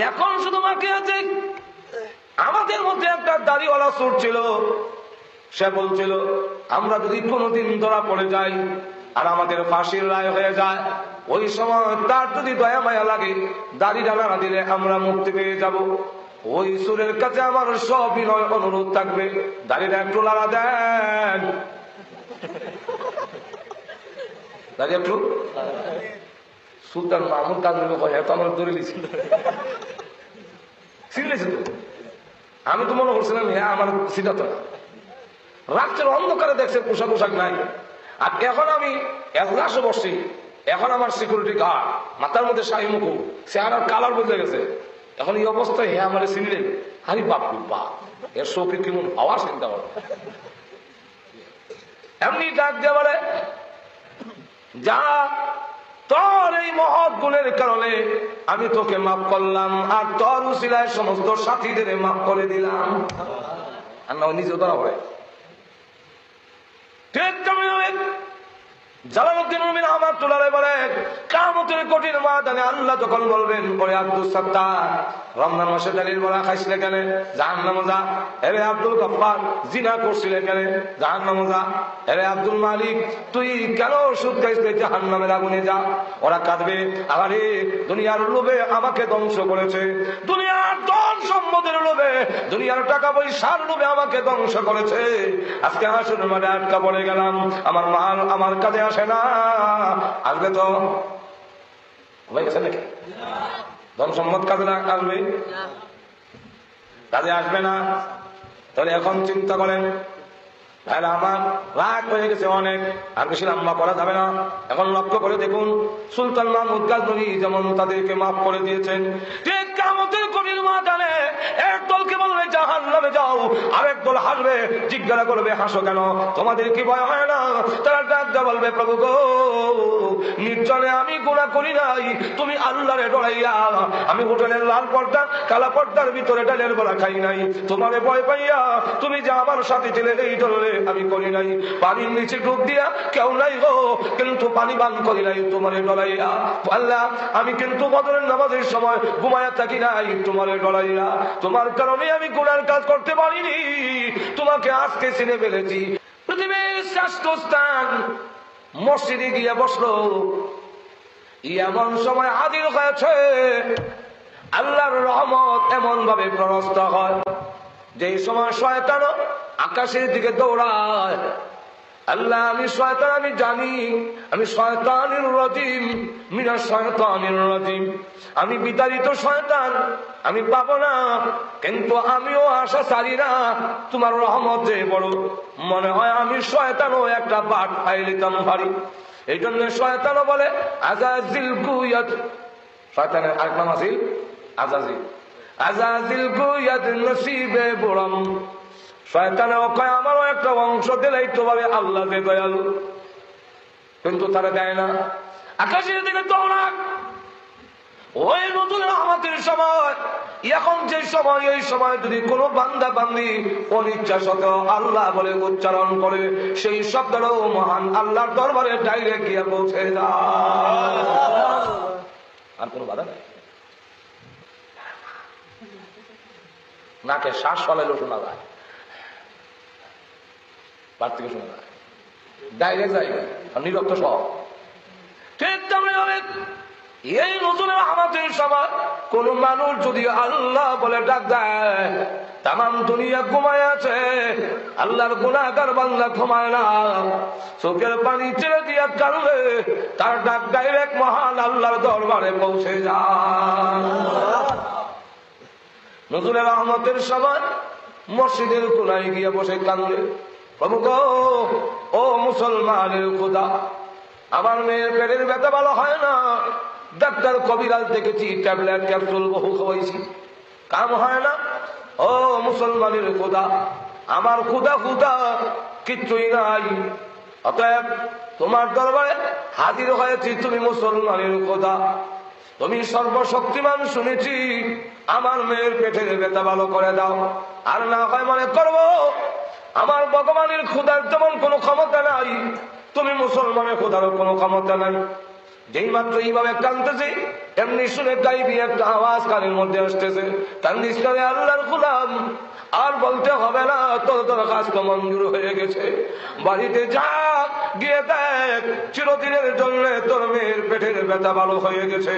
এখন শুধু বাকি আছে, আমাদের মধ্যে একটা দাড়িওয়ালা চোর ছিল, সে বলছিল আমরা যদি কোনোদিন ধরা পড়ে যাই আর আমাদের ফাঁসির রায় হয়ে যায়, ওই সময় তার যদি দয়া মায়া লাগে, দাড়ি ডানা দিলে আমরা মুক্তি পেয়ে যাব। ওই সুরের কাছে আমার সবিনয় অনুরোধ থাকবে, দাড়িটা একটু লাড়া দেন, দাড়ি একটু। সুলতান মাহমুদ কাজ তো আমার ধরে নিয়েছি, চিনলেছি তো। আমি তো মনে করছিলাম হ্যাঁ আমার সিটা তো রাত্রের অন্ধকারে দেখছে পোশাক পোশাক নাই। আর এখন আমি এজলাসে বসছি, এখন আমার সিকিউরিটি গার্ড, মাথার মধ্যে শাহী মুকুট, চেহারার কালার বদলে গেছে। এখন এই অবস্থায় হ্যাঁ আমার চিনলেন, আরে বাপ বাপ, এর চোখে কেমন হওয়া চিন্তা করে। এমনি ডাক দিয়ে বলে, যা তোর এই মহৎ গুণের কারণে আমি তোকে মাফ করলাম, আর তোর উসিলায় সমস্ত সাথীদের মাফ করে দিলাম। আর না নিজে ধরা পড়ে। ঠিক তেমনি জালালউদ্দিন রুমি রাহমাতুল্লাহ আলাইহি বলে, কিয়ামতের কঠিন ময়দানে আল্লাহ যখন বলবেন, ওরে আব্দুল সাত্তার, রমজান মাসে ডালির বড়া খাইছিলে কেন, জাহান্নামে যা। এরে আব্দুল গফফার, জিনা করছিলে কেন, জাহান্নামে যা। এরে আব্দুল মালিক, তুই কেন সুদ খাইছিলে, জাহান্নামের আগুনে যা। ওরা কাঁদবে, আরে দুনিয়ার লোভে আমাকে ধ্বংস করেছে, দুনিয়ার ধন সম্পদের লোভে, দুনিয়ার টাকা পয়সার লোভে আমাকে ধ্বংস করেছে। আজকে হাসরের মাঠে আটকা পড়ে গেলাম, আমার মাল আমার কাছে আসে না। আসবে তো হয়ে গেছে নাকি? ধন সম্পদ কাজে আসবে, কাজে আসবে না। তাহলে এখন চিন্তা করেন, তাহলে আমার রাগ হয়ে গেছে অনেক, আর বেশি লম্বা করা যাবে না। এখন লক্ষ্য করে দেখুন, সুলতান মাহমুদ গাজনভী যেমন তাদেরকে মাফ করে দিয়েছেন, ঠিক কিয়ামতের কঠিন ময়দানে এক দলকে বলবে জাহান্নামে যাও, আরেক দল হাসবে, জিজ্ঞাসা করবে হাসো কেন, তোমাদের কি ভয় হয় না? তারা ডাক দিয়ে বলবে, প্রভু গো, নির্জনে আমি গুনাহ করি নাই, তুমি আল্লাহরে ডরাইয়া আমি হোটেলের লাল পর্দা কালা পর্দার ভিতরে ডালের বড়া খাই নাই, তোমারে ভয় পাইয়া তুমি যে আমার সাথে ছিলে এই দলে আমি করি নাই, পানির নিচে ডুব দিয়া কেউ নাই গো, কিন্তু পানি পান করি নাই তোমারে ডরাইয়া। আল্লাহ, আমি কিন্তু বদরের নামাজের সময় ঘুমায়া থাকি নাই তোমারে ডরাইয়া, তোমার কারণে আমি গুনার কাজ করতে পারিনি, তোমাকে আজকে চিনে ফেলেছি। পৃথিবীর শ্রেষ্ঠ স্থান মসজিদে গিয়ে বসলো, এমন সময় হাজির হয়েছে আল্লাহর রহমত এমন ভাবে প্ররস্ত হয়, যে সময় শয়তান আকাশের দিকে দৌড়ায়। আল্লাহ, আমি শয়তান, আমি জানি আমি শয়তানির রাজিম, মিনাশ শয়তানির রাজিম, আমি বিতাড়িত শয়তান, আমি পাবো না, কিন্তু আমিও আশা ছাড়ি না, তোমার রহমত যে বড়, মনে হয় আমি শয়তানও একটা বাট পাইলিতাম ভারী। এই জন্য শয়তানও বলে আজাজিল গুয়াত, শয়তানের আরেক নাম আছে আজাজিল, আজাজিল গুয়াত নসিবে বুড়াম। শয়তানেও কয় আমারও একটা অংশ দিলেই তো ভাবে আল্লাহ যে দয়ালু, কিন্তু তারা দেয় না। আকাশের দিকে দৌড়া, ওই নতুন রহমতের সময়, এখন যে সময়, এই সময় যদি কোনো বান্দা বান্দি অনিচ্ছা সত্ত্বেও আল্লাহ বলে উচ্চারণ করে, সেই শব্দটাও মহান আল্লাহর দরবারে ডাইরেক্ট গিয়ে পৌঁছে যায়, আর কোনো বাধা নেই। নাকে শ্বাস ফলাইলেও শোনা যায়, বাদ থেকে শোনা যায়, ডাইরেক্ট যায়, আর নিরক্ত সব। ঠিক তেমনি হবে এই নজরুলের আমাদের সবার কোন মানুষ যদি আল্লাহ বলে ডাক দেয়, তাম দুনিয়া ঘুমায় আছে, আল্লাহর গুনাহগার বান্দা ঘুমায় না, চোখের পানি ছেড়ে দিয়া কাঁদলে তার ডাক ডাইরেক্ট মহান আল্লাহর দরবারে পৌঁছে যায়। নজরুলের রহমতের সবার মসজিদের কোনায় গিয়ে বসে কাঁদলে, প্রভু গো, ও মুসলমানের খোদা, আমার মেয়ের পেটের ব্যথা ভালো হয় না, ডাক্তার কবিরাজ দেখেছি, ট্যাবলেট ক্যাপসুল বহু খাওয়াইছি, কাম হয় না। ও মুসলমানের খোদা, আমার খোদা খোদা কিচ্ছুই নাই, অতএব তোমার দরবারে হাজির হয়েছি, তুমি মুসলমানের খোদা, তুমি সর্বশক্তিমান, শুনেছি, আমার মেয়ের পেটের ব্যথা ভালো করে দাও। আর না হয় মনে করবো আমার ভগবানের খোদার তেমন কোনো ক্ষমতা নাই, তুমি মুসলমানের খোদারও কোনো ক্ষমতা নাই। যেই মাত্র এইভাবে কাঁদতেছে, এমনি শুনে গাইবি একটা আওয়াজ কানের মধ্যে আসতেছে, কান্দিস করে আল্লাহর গোলাম, আর বলতে হবে না, তোর দরখাস্ত মঞ্জুর হয়ে গেছে, বাড়িতে যা, গিয়ে দেখ চিরদিনের জন্য তোর মেয়ের পেটের ব্যথা ভালো হয়ে গেছে।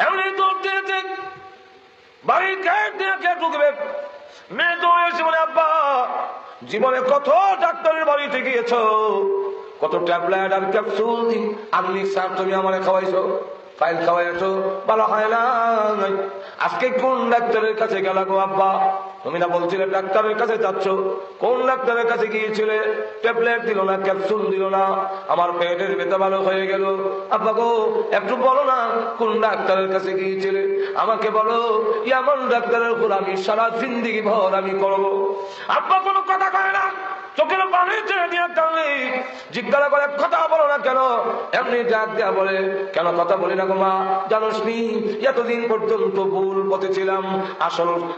এমনি দৌড়তে বাড়ি গেট দিয়ে কে ঢুকবে, মেয়ে দৌড়ে এসে বলে, আব্বা জীবনে কত ডাক্তারের বাড়িতে গিয়েছ, কত ট্যাবলেট আর ক্যাপসুল আর মিক্সার তুমি আমারে খাওয়াইছো, ফাইল খাওয়াইছো, ভালো হয় না, আজকে কোন ডাক্তারের কাছে গেলা গো আব্বা? তুমি না বলছিলে ডাক্তারের কাছে যাচ্ছ, কোন ডাক্তারের কাছে গিয়েছিলে? ট্যাবলেট দিল না, ক্যাপসুল দিল না, আমার পেটের ব্যথা ভালো হয়ে গেল। আব্বা গো একটু বলো না, কোন ডাক্তারের কাছে গিয়েছিলে? আমাকে বলো, এমন ডাক্তারের উপর আমি সারা জিন্দিগি ভর আমি করবো। আব্বা কোনো কথা কয় না, চোখের পানি ছেড়ে দিয়ে কাঁদলে, জিজ্ঞাসা করে কথা বলো না কেন? এমনি ডাক দেয়া বলে, কেন কথা বলি না গো মা, জানোস নি এতদিন পর্যন্ত ভুল পথে ছিলাম,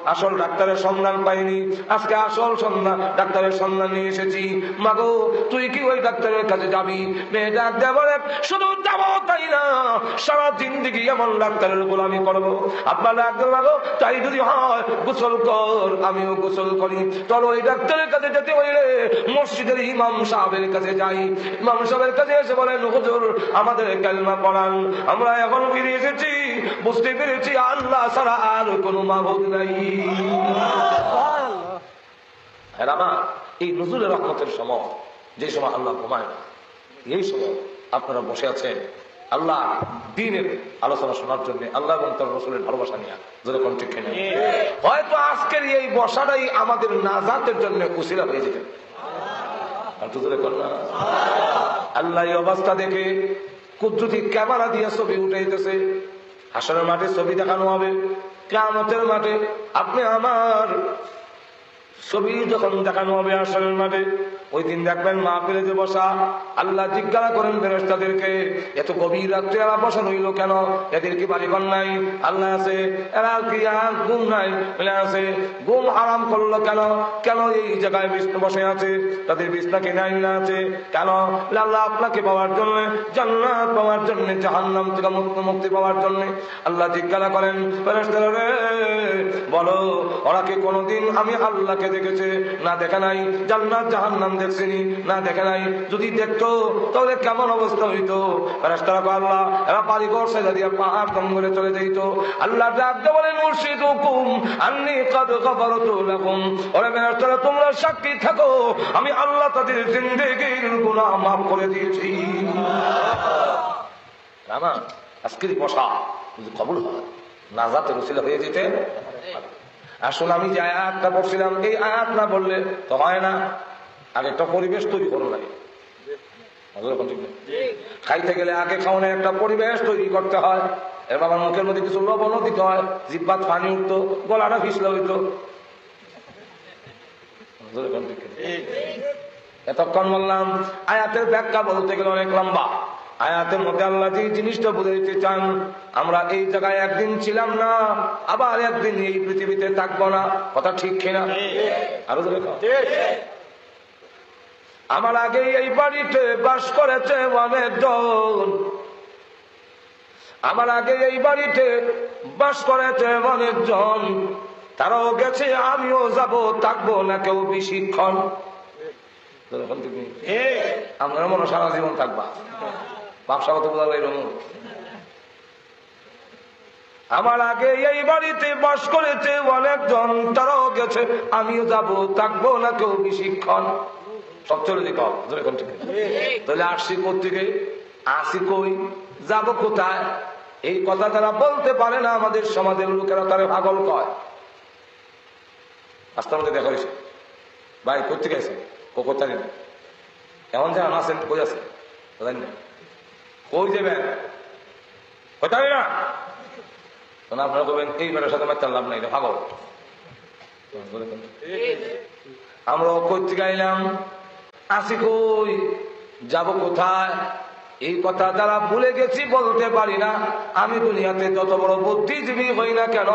আসল ডাক্তারের সন্ধান পাইনি, আজকে আসল ডাক্তারের সন্ধান নিয়ে এসেছি। মা গো তুই কি ওই ডাক্তারের কাছে যাবি? মেয়ে ডাক দেয়া বলে, শুধু যাবো তাই না, সারা জিন্দিগি এমন ডাক্তারের গোলামি করবো। আব্বা ডাক দেয়া, মা গো তাই যদি হয় গোসল কর, আমিও গোসল করি, চলো ওই ডাক্তারের কাছে যেতে হইলে মসজিদের ইমাম সাহেবের কাছে যাই। ইমাম সাহেবের কাছে এসে বলেন, হুজুর আমাদের কালিমা পড়ান, আমরা এখন ফিরে এসেছি, বুঝতে পেরেছি আল্লাহ ছাড়া আর কোনো মাবুদ নাই। এই নজরুলের রহমতের সময়, যে সময় আল্লাহ ঘুমায় না, এই সময় আপনারা বসে আছেন আল্লাহ দ্বীনের আলোচনা শোনার জন্য, আল্লাহ এবং তার রাসূলের ভালোবাসা নিয়ে, যেরকম ঠিক কিনা? হয়তো আজকের এই বসাটাই আমাদের নাজাতের জন্য উসিলা হয়ে যেতে। আল্লাহ এই অবস্থা দেখে কুদরতি ক্যামেরা দিয়ে ছবি উঠাইতেছে, হাসরের মাঠে ছবি দেখানো হবে, কিয়ামতের মাঠে আপনি আমার ছবি যখন দেখানো হবে হাসরের মাঠে, ওই দিন দেখবেন মাহফিলে যে বসা, আল্লাহ জিজ্ঞাসা করেন ফেরেশতাদেরকে, এত গভীর রাত্রে এরা বসা রইল কেন? এদের কি বাড়িঘর নাই? আল্লাহ আছে। এরা কি আর ঘুম নাই? আছে। ঘুম আরাম করলো কেন? কেন এই জায়গায় বিছনা বসে আছে? তাদের বিছনা কি নাই না আছে কেন? আল্লাহ আপনাকে পাওয়ার জন্য, জান্নাত পাওয়ার জন্য, জাহান্নাম থেকে মুক্তি পাওয়ার জন্য। আল্লাহ জিজ্ঞাসা করেন ফেরেশতারা, রে বলো ওরা কি কোনোদিন আমি আল্লাহকে দেখেছে? না দেখে নাই। জান্নাত জাহান্নাম দেখছেনি? না দেখে নাই। যদি দেখতো তাহলে কেমন অবস্থা হইতো? ফেরেশতারা কয়, আল্লাহ এরা বাড়িঘর সাজা দিয়ে পাহাড় জঙ্গলে চলে যেত। আল্লাহ ডাকতে বলেন, মুরশিদুকুম আন্নী কাদ গফারতু লাকুম, ওরে ফেরেশতারা তোমরা সাক্ষী থাকো, আমি আল্লাহ তাদের জিন্দেগীর গুনাহ মাফ করে দিয়েছি। না আজকের বসা যদি কবুল হয়, নাজাতের উসিলা হয়ে যেতে। আসলে আমি যে আয়াতটা পড়ছিলাম, এই আয়াত না বললে তো হয় না। আগে একটা পরিবেশ তৈরি করো লাগে, খাইতে গেলে আগে খাওয়ানোর একটা পরিবেশ তৈরি করতে হয়। এর বাবার মুখের মধ্যে কিছু লবণও দিতে হয়, জিহ্বাত পানি উঠতো, গলাটা ফিসলে হইতো। এতক্ষণ বললাম আয়াতের ব্যাখ্যা বলতে গেলে অনেক লম্বা। আয়াতের মধ্যে আল্লাহ যে জিনিসটা বুঝাইতে চান, আমরা এই জায়গায় একদিন ছিলাম না, আবার একদিন এই পৃথিবীতে থাকবো না। কথা ঠিক কিনা? আরো আমার আগে এই বাড়িতে বাস করেছে অনেকজন, আমার আগে এই বাড়িতে বাস করেছে অনেকজন, তারাও গেছে, আমিও যাব, থাকবো না কেউ বেশিক্ষণ। আমরা মনে সারা জীবন থাকবা, ব্যবসা কত বোঝা এরকম। আমার আগে এই বাড়িতে বাস করেছে অনেকজন, তারাও গেছে, আমিও যাব, থাকবো না কেউ বেশিক্ষণ, সব চলে যেতে হবে। তাহলে আসছি কোথেকে, আসি কই, যাব কোথায়? এই কথা তারা বলতে পারে না। আমাদের সমাজের লোকেরা তারা পাগল কয়। আস্তে আমাদের দেখা হয়েছে, ভাই কোথেকে আছে, কোথায় না, এমন যেন আসেন, কই আছে জানি না, কই যাবেন কোথায় না, আপনারা বলবেন এই বেটার সাথে মারতে লাভ নাই, এটা পাগল। আমরা কই থেকে আইলাম, আসি কই, যাব কোথায়, এই কথা যারা ভুলে গেছি বলতে পারি না। আমি দুনিয়াতে যত বড় বুদ্ধিজীবী হই না কেন,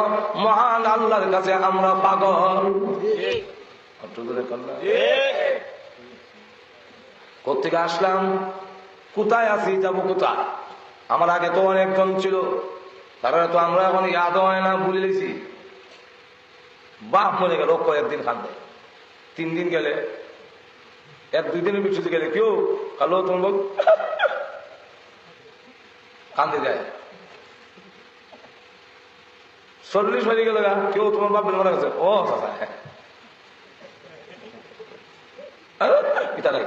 মহান আল্লাহর কাছে আমরা পাগল। কোথেকে আসলাম, কোথায় আছি, যাব কোথায়? আমার আগে তো অনেকজন ছিল, তারা তো আমরা এখন ইয়াদ হয় না, ভুলে গেছি। বাপ মরে গেল কয়েকদিন কান্দে, 3 দিন গেলে, 1-2 দিনের বিচ্ছুতি গেলে কেউ কালো তোমার কান্দে যায়। 40 হয়ে গেল কেউ তোমার বাপ মারা গেছে, ও নাই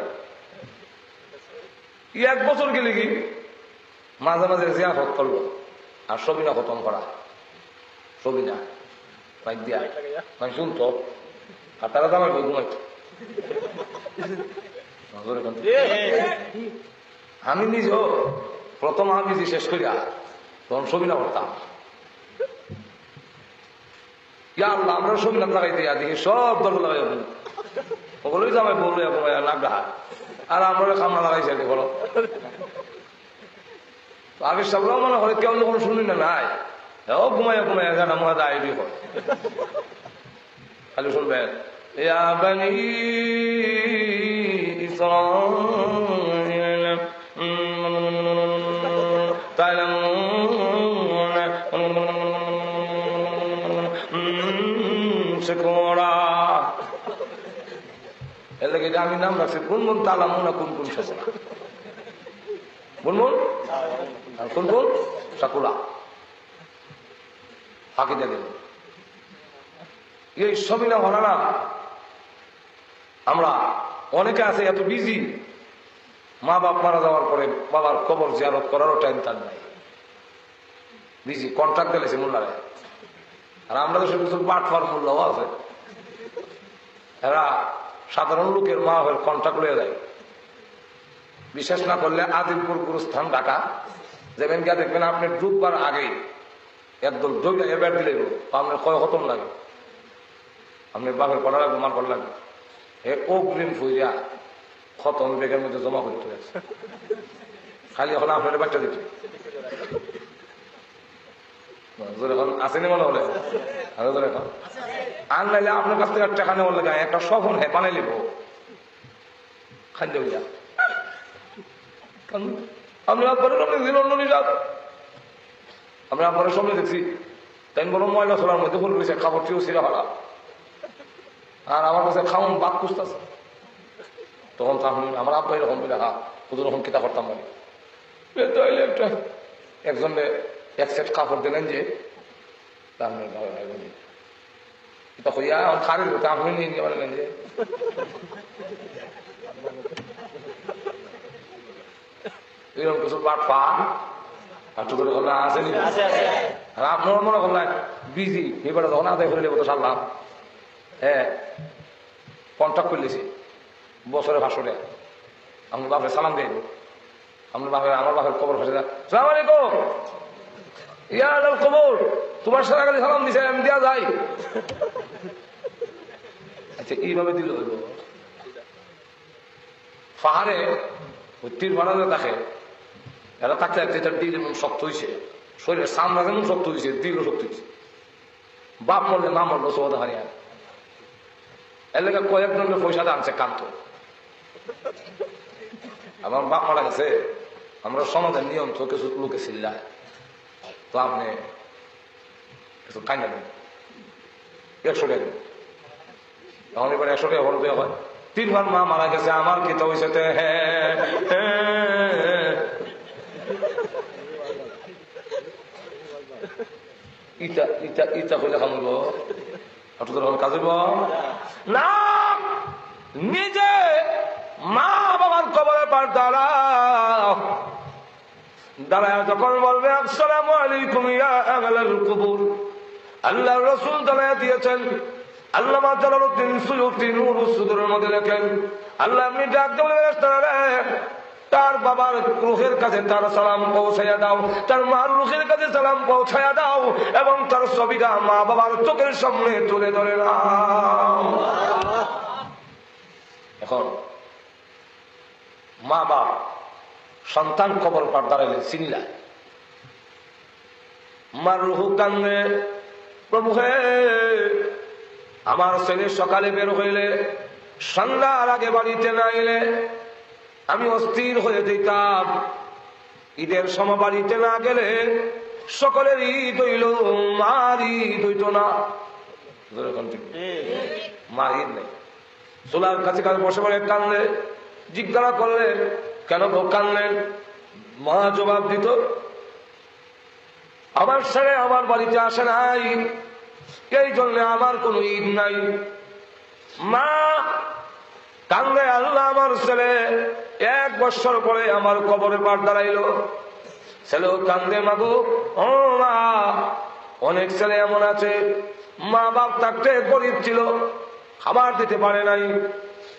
1 বছর গেলে কি মাঝে মাঝে জিয়ারত করলো, আর সবিনা খতম করা, সবিনা মাইক দিয়া মানে শুনতো, আর তারা জামাই ঘুমাইতো। আমি নিজেও প্রথম আমি শেষ করিয়া তখন সবিনা করতাম। আমরা সবিনা লাগাই দিয়া দেখি সব দল লাগাই ওগুলোই জামাই বললো নাক ডাহা, আর আমরা কামনা লাগাইছি আর কি বলো। আগে সবরাও মনে হয় কেউ যখন শুনি না নাই, ও ঘুমাইয়া ঘুমাইয়া জানা মনে হয় আইডি হয়, খালি শুনবেন ইয়া বানি ইসরাঈল এর লাগে আমি নাম রাখছি গুনগুন তালামুনা কোন কোন শেষে গুনগুন আর কোন কোন সাকুলা ফাঁকি দিয়ে দিল। এই সবই না হলো না। আমরা অনেকে আছে এত বিজি, মা বাপ মারা যাওয়ার পরে বাবার কবর জিয়ারত করারও টাইম তার নাই, বিজি কন্ট্রাক্ট দিয়েছে মোল্লারে। আর আমরা তো শুধু বাটফার মোল্লাও আছে, এরা সাধারণ লোকের মা হয়ে কন্ট্রাক্ট লয়ে যায়। বিশেষ না করলে আজিমপুর গুরুস্থান ঢাকা যাবেন গিয়া দেখবেন আপনি ডুববার আগেই একদল দইটা এবার দিলে আপনার কয় খতম লাগে, আপনি বাপের করা লাগবে, মার করা লাগবে, অগ্রিম ফুইয়া খতম বেগের মধ্যে জমা করতে গেছে, খালি এখন আপনার বাচ্চা দিতে এখন আসেনি মনে হলে এখন আর নাইলে আপনার কাছ থেকে টাকা নেওয়ার লাগে একটা সফল হ্যাঁ বানাই লিব খাদ্য হইয়া আমি আপনার আমি আপনার সামনে দেখছি, তাই বলো ময়লা ছোলার মধ্যে ফুল রয়েছে, খাবারটিও ছিঁড়া হলা, আর আমার কাছে খাওয়ান বাদ খুঁজতেছে। তখন তো আমি আমার আব্বা এরকম বলে হা হুজুর রকম কিতা করতাম বলে একটা একজনে এক সেট কাপড় দিলেন যে হইয়া খারিজ হতে আপনি নিয়ে নিয়ে বললেন যে এরকম কিছু পাট পা আর তোদের আসেনি। আর আপনার মনে করলেন বিজি এবারে যখন আদায় করে নেবো তো সারলাম, হ্যাঁ কন্ট্যাক্ট করলেছি বছরে 500 টাকা, আমার বাপের সালাম দিয়ে আমার বাপের কবর ফেসে যায়, সালাম আলাইকুম ইয়ার খবর তোমার সারা খালি সালাম দিছে আমি দেওয়া যাই। আচ্ছা এইভাবে দিল হইব পাহাড়ে তীর বানাতে থাকে, এরা থাকতে থাকতে তার দিল এমন শক্ত হয়েছে, শরীরের সামনা যেমন শক্ত হয়েছে, দিলও শক্ত হয়েছে, বাপ মরলে মা মরলো সবাই হারিয়ে এলাকা কয়েকজনের পয়সা আনছে কান্ত। আমার বাপ মারা গেছে, আমরা সমাজের নিয়ম তো কিছু লোকে চিল্লায়, তো আপনি কিছু কাইনা দেন 100 টাকা, তখন এবার 100 টাকা বলতে হয় 3 বার মা মারা গেছে, আমার কি তো হয়েছে ইটা ইটা ইটা কইলে খামব কাজে না, নিজে মা বাবার কবরের পার দাঁড়ায় যখন বলবে আসসালামু আলাইকুম ইয়া আহলাল কুবুর, আল্লাহর রাসূল দাঁড়ায় দিয়েছেন। আল্লামা জালালউদ্দিন সুয়ুতী নূরুস সুদূরের মধ্যে লেখেন, আল্লাহ আপনি ডাক দেবেন তার বাবার রুহের কাছে তার সালাম পৌঁছাইয়া দাও, তার মার রুহের কাছে সালাম পৌঁছাইয়া দাও, এবং তার ছবিটা মা বাবার চোখের সামনে তুলে ধরে নাও। এখন মা বাপ সন্তান কবর পার দাঁড়াইলে চিনিলায়, মার রুহু কান্দে, প্রভু হে আমার ছেলে সকালে বের হইলে সন্ধ্যার আগে বাড়িতে না এলে আমি অস্থির হয়ে যেতাম, ঈদের সময় বাড়িতে না গেলে সকলের ঈদ হইল, মার ঈদ হইত না। মার ঈদ নেই, চুলার কাছে কাছে বসে পড়ে কানলে, জিজ্ঞাসা করলে কেন কানলেন, মা জবাব দিত আমার ছেলে আমার বাড়িতে আসে নাই, এই জন্য আমার কোন ঈদ নাই। মা কান্দে, আল্লাহ আমার ছেলে 1 বছর পরে আমার কবরে পার দাঁড়াইলো। ছেলেও কান্দে, মাগো ও মা, অনেক ছেলে এমন আছে মা বাপ থাকতে গরিব ছিল, খাবার দিতে পারে নাই,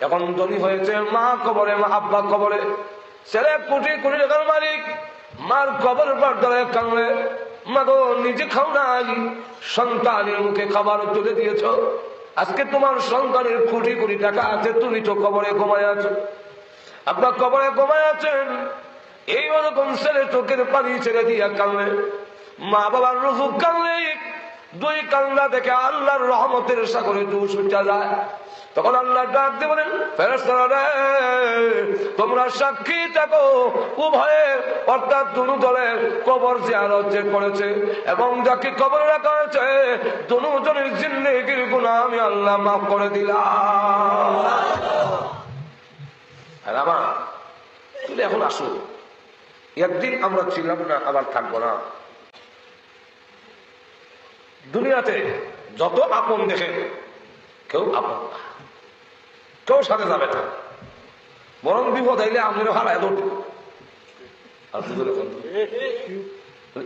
এখন ধনী হয়েছে, মা কবরে, মা আব্বা কবরে, ছেলে কোটি কোটি টাকার মালিক, মার কবর পার দাঁড়ায় কান্দে, মাগো নিজে খাও নাই, সন্তানের মুখে খাবার তুলে দিয়েছ, আজকে তোমার সন্তানের কোটি কোটি টাকা আছে, তুমি তো কবরে ঘুমায় আছো, আপনার কবরে ঘুমায় আছেন। এই রকম ছেলে চোখের পানি ছেড়ে দিয়া কান্দে, মা বাবার রুহু কান্দে, 2 কান্না দেখে আল্লাহর রহমতের সাগরে জোশ উঠা যায়। তখন আল্লাহ ডাক দিয়ে বলেন, ফেরেশতারা রে তোমরা সাক্ষী থাকো, উভয়ের অর্থাৎ দুনু দলের কবর জিয়ারত করেছে এবং যাকে কবরে রাখা হয়েছে দুজনের জিন্দেগির গুনাহ আমি আল্লাহ মাফ করে দিলাম। আমার তুমি এখন আসো, একদিন আমরা ছিলাম না, আবার থাকবো না। দুনিয়াতে যত আপন দেখেন কেউ আপন না, কেউ সাথে যাবে না, বরং বিপদ আইলে আপনারও হারায় দৌড়।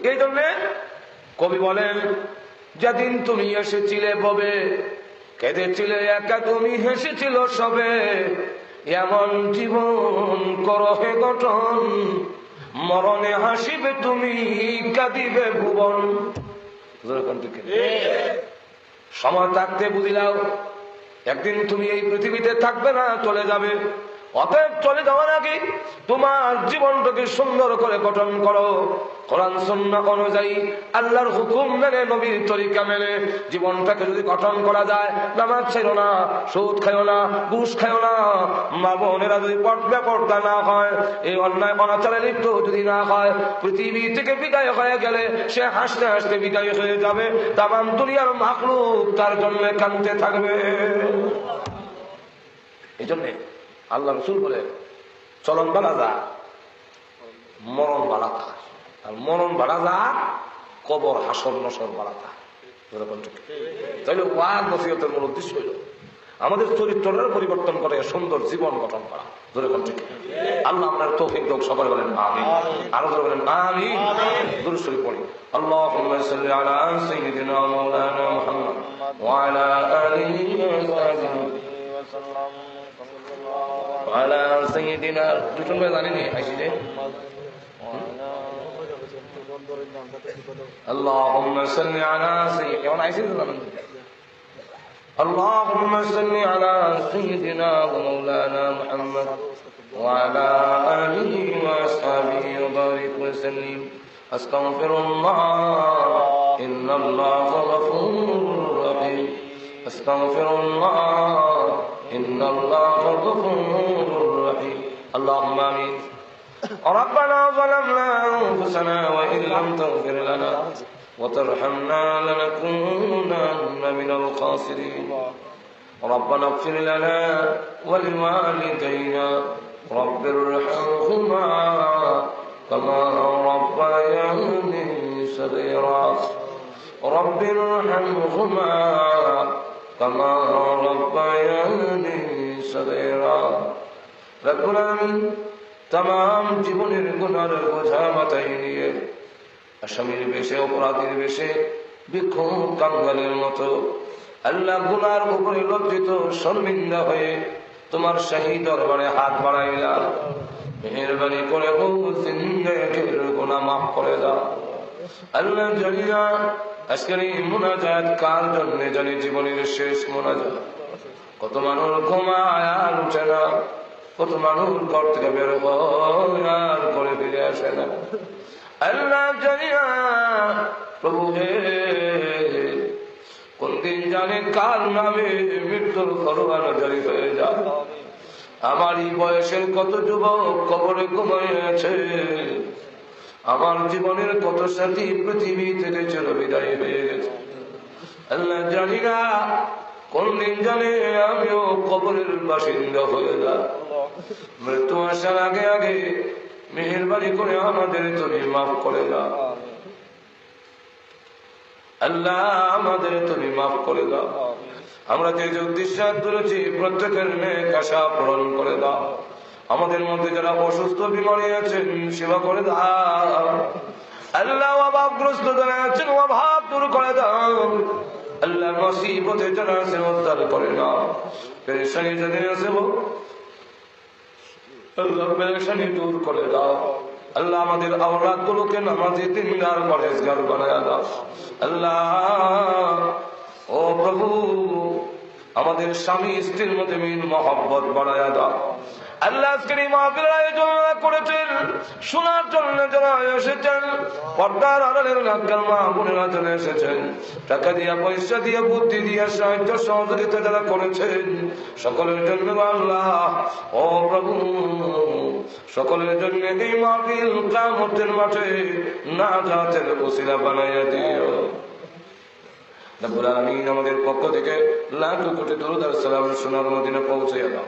এই জন্যে কবি বলেন, যেদিন তুমি এসেছিলে ববে, কেঁদেছিলে একা তুমি, হেসেছিল সবে, এমন জীবন করো হে গঠন, মরণে হাসিবে তুমি, কাঁদিবে ভুবন। সময় থাকতে বুঝিলাও একদিন তুমি এই পৃথিবীতে থাকবে না, চলে যাবে। অতএব চলে যাওয়ার আগে তোমার জীবনটাকে সুন্দর করে গঠন করো, কোরআন সুন্নাহ অনুযায়ী আল্লাহর হুকুম মেনে, নবীর তরিকা মেনে জীবনটাকে যদি গঠন করা যায়, নামাজ ছেড়ো না, সুদ খাইও না, ঘুষ খাইও না, মা বোনেরা যদি পর্দা না হয়, এই অন্যায় অনাচারে লিপ্ত যদি না হয়, পৃথিবী থেকে বিদায় হয়ে গেলে সে হাসতে হাসতে বিদায় হয়ে যাবে, তামাম দুনিয়ার মাখলুক তার জন্য কাঁদতে থাকবে। এই জন্যে আল্লাহ রসুল বলে, চলন বাড়া যা, মরণ বাড়া থা, আর মরণ বাড়া যা, কবর হাসর নসর বাড়া থা। তাইলে ওয়াজ নসিহতের মূল উদ্দেশ্য হইল আমাদের চরিত্রের পরিবর্তন করে সুন্দর জীবন গঠন করা। ধরে কোন ঠিক আল্লাহ আপনার তৌফিক দাও, সকলে বলেন আমিন, আরো ধরে বলেন আমিন। দুরূদ শরীফ পড়ি, আল্লাহুম্মা সাল্লি আলা সাইয়্যিদিনা মাওলানা মুহাম্মদ ওয়া আলা আলিহি ওয়া সাল্লাম আলা সাইয়্যিদিনা। দুটো বলে জানেনি আইছি যে আল্লাহুম্মা সাল্লি আলা সাইয়্যিদিনা, এমন আইছি তো জানেন। اللهم صل على سيدنا ومولانا محمد وعلى آله وأصحابه وبارك وسلم. أستغفر الله إن الله غفور رحيم. أستغفر الله إن الله غفور رحيم. اللهم آمين. ربنا ظلمنا أنفسنا وإن لم تغفر لنا وترحمنا لنكونن من الخاسرين. ربنا اغفر لنا ولوالدينا رب ارحمهما كما ربياني صغيرا. رب ارحمهما كما ربياني صغيرا রব্বুল আলামিন तमाम জীবনের গুনার বোঝা মাথায় নিয়ে আসামির বেশে অপরাধীর বেশে বিক্ষোভ কাঙ্গালের মতো আল্লাহ গুনার উপরে লজ্জিত শর্মিন্দা হয়ে তোমার শাহী দরবারে হাত বাড়াইলা মেহেরবানি করে জিন্দেগির গুনাহ মাফ করে দাও আল্লাহ। জানি না আজকের এই মুনাজাত কার জন্য, জানি জীবনের শেষ মুনাজাত। কত মানুষ ঘুমায় আর উঠে না, কত মানুষ ঘর থেকে বের হয় আর করে ফিরে আসে না। আল্লাহ জানি না প্রভু হে, কোন দিন জানে কার নামে মৃত্যুর পরোয়ানা জারি হয়ে যায়। আমার এই বয়সের কত যুবক কবরে ঘুমাইয়াছে, আমার জীবনের কত সাথী পৃথিবী থেকে চির বিদায় হয়ে গেছে। আল্লাহ জানি না কোন দিন জানে আমিও কবরের বাসিন্দা হয়ে যায়। মৃত্যু আসার আগে আগে মেহেরবানি করে আমাদের তুমি মাফ করে দাও আল্লাহ, আমাদের তুমি মাফ করে দাও। আমরা যে উদ্দেশ্য ধরেছি প্রত্যেকের নেক আশা পূরণ করে দাও। আমাদের মধ্যে যারা অসুস্থ বিমারি আছেন সেবা করে দাও আল্লাহ। অভাবগ্রস্ত যারা আছেন অভাব দূর করে দাও আল্লাহ। মুসিবতে যারা আছেন উদ্ধার করে নাও। পেরেশানি যাদের আছে আল্লাহ পেরেশানি দূর করে দাও আল্লাহ। আমাদের আওলাদ গুলোকে নামাজি দিনদার পরেজগার বানায়া দাও আল্লাহ। ও প্রভু, আমাদের স্বামী স্ত্রীর মধ্যে মিল মহব্বত বাড়ায়া দাও আল্লাহ। আজকের এই মাহফিলের আয়োজন করেছেন শোনার জন্য যারা এসেছেন, পর্দার আড়ালের লাগাল মা বোনেরা চলে এসেছেন, টাকা দিয়া পয়সা দিয়া বুদ্ধি দিয়া সাহায্য সহযোগিতা যারা করেছেন, সকলের জন্য আল্লাহ ও প্রভু, সকলের জন্য এই মাহফিল কিয়ামতের মাঠে নাজাতের ওসিলা বানাইয়া দিও রব্বুল আলামিন। আমাদের পক্ষ থেকে লাখ কোটি দরুদ আর সালাম সোনার মদিনা পৌঁছে দাও।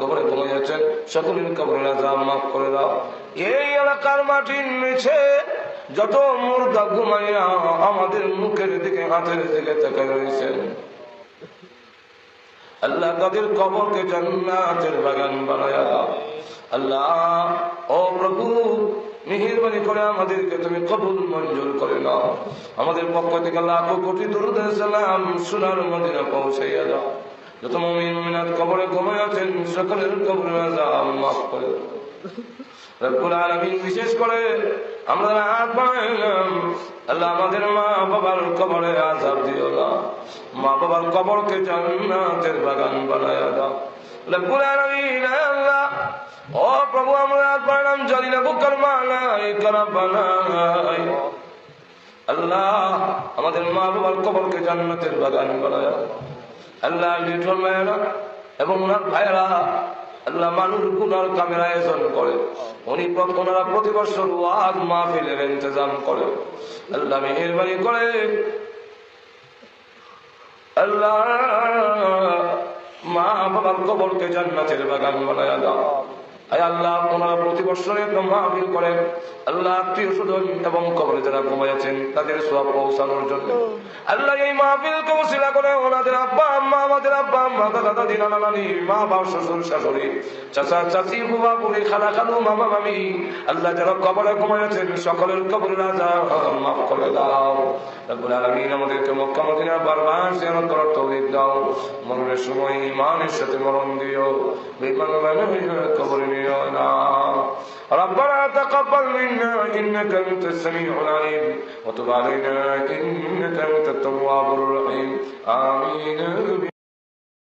কবরে ঘুমিয়েছেন সকলের কবরের আযাব মাফ করে দাও। এই এলাকার মাটির নিচে যত মুর্দা ঘুমাইয়া আমাদের মুখের দিকে হাতের দিকে তাকায় রয়েছেন আল্লাহ, তাদের কবরকে জান্নাতের বাগান বানায়া দাও আল্লাহ। ও প্রভু, মেহেরবানি করে আমাদেরকে তুমি কবুল মঞ্জুর করে নাও। আমাদের পক্ষ থেকে লাখ কোটি দরুদ সালাম সোনার মদিনা পৌঁছাইয়া দাও। যত মুমিন মুমিনাত কবরে ঘুমায় আছেন সকলের কবরের আযাব মাফ করে দাও রব্বুল আলামিন। বিশেষ করে আমরা হাত বাড়াইলাম আল্লাহ, আমাদের মা বাবার কবরে আযাব দিও না, মা বাবার কবরকে জান্নাতের বাগান বানায়া দাও রব্বুল আলামিন। আল্লাহ ও প্রভু, আমরা হাত বাড়াইলাম জানি না বুকার মালাই কারা বানাই আল্লাহ, আমাদের মা বাবার কবরকে জান্নাতের বাগান বানায়া আল্লাহ। লিটন ভাইয়েরা এবং ওনার ভাইয়েরা আল্লাহ মানুষ গুনার কামের আয়োজন করে, ওনারা প্রতি বছর ওয়াজ মাহফিলের ইন্তজাম করে আল্লাহ। মেহেরবানি করে আল্লাহ মা বাবার কবরকে জান্নাতের বাগান বানায়া দাও আল্লাহ। ওনারা প্রতি বছর একদম মাহফিল করেন আল্লাহ, আত্মীয় স্বজন এবং কবরে যারা ঘুমাইয়াছেন তাদের সওয়াব পৌঁছানোর জন্য আল্লাহ। এই মাহফিলকে ওসিলা করে ওনাদের আব্বা আম্মা, আমাদের আব্বা আম্মা, দাদা দাদি, নানা নানি, মা বাবা, শ্বশুর শাশুড়ি, চাচা চাচি, বুবা বুড়ি, খালা খালু, মামা মামি আল্লাহ যারা কবরে ঘুমাইয়াছেন সকলের কবরের আযাব মাফ করে দাও রব্বুল আলামিন। আমাদেরকে মক্কা মদিনা বারবার জিয়ারত করার তৌফিক দাও। মরণের সময় ঈমানের সাথে মরণ দিও, বেঈমান বানাইয়া কবরে নিও না। ربنا تقبل منا إنك أنت السميع العليم وتب علينا إنك أنت التواب الرحيم آمين.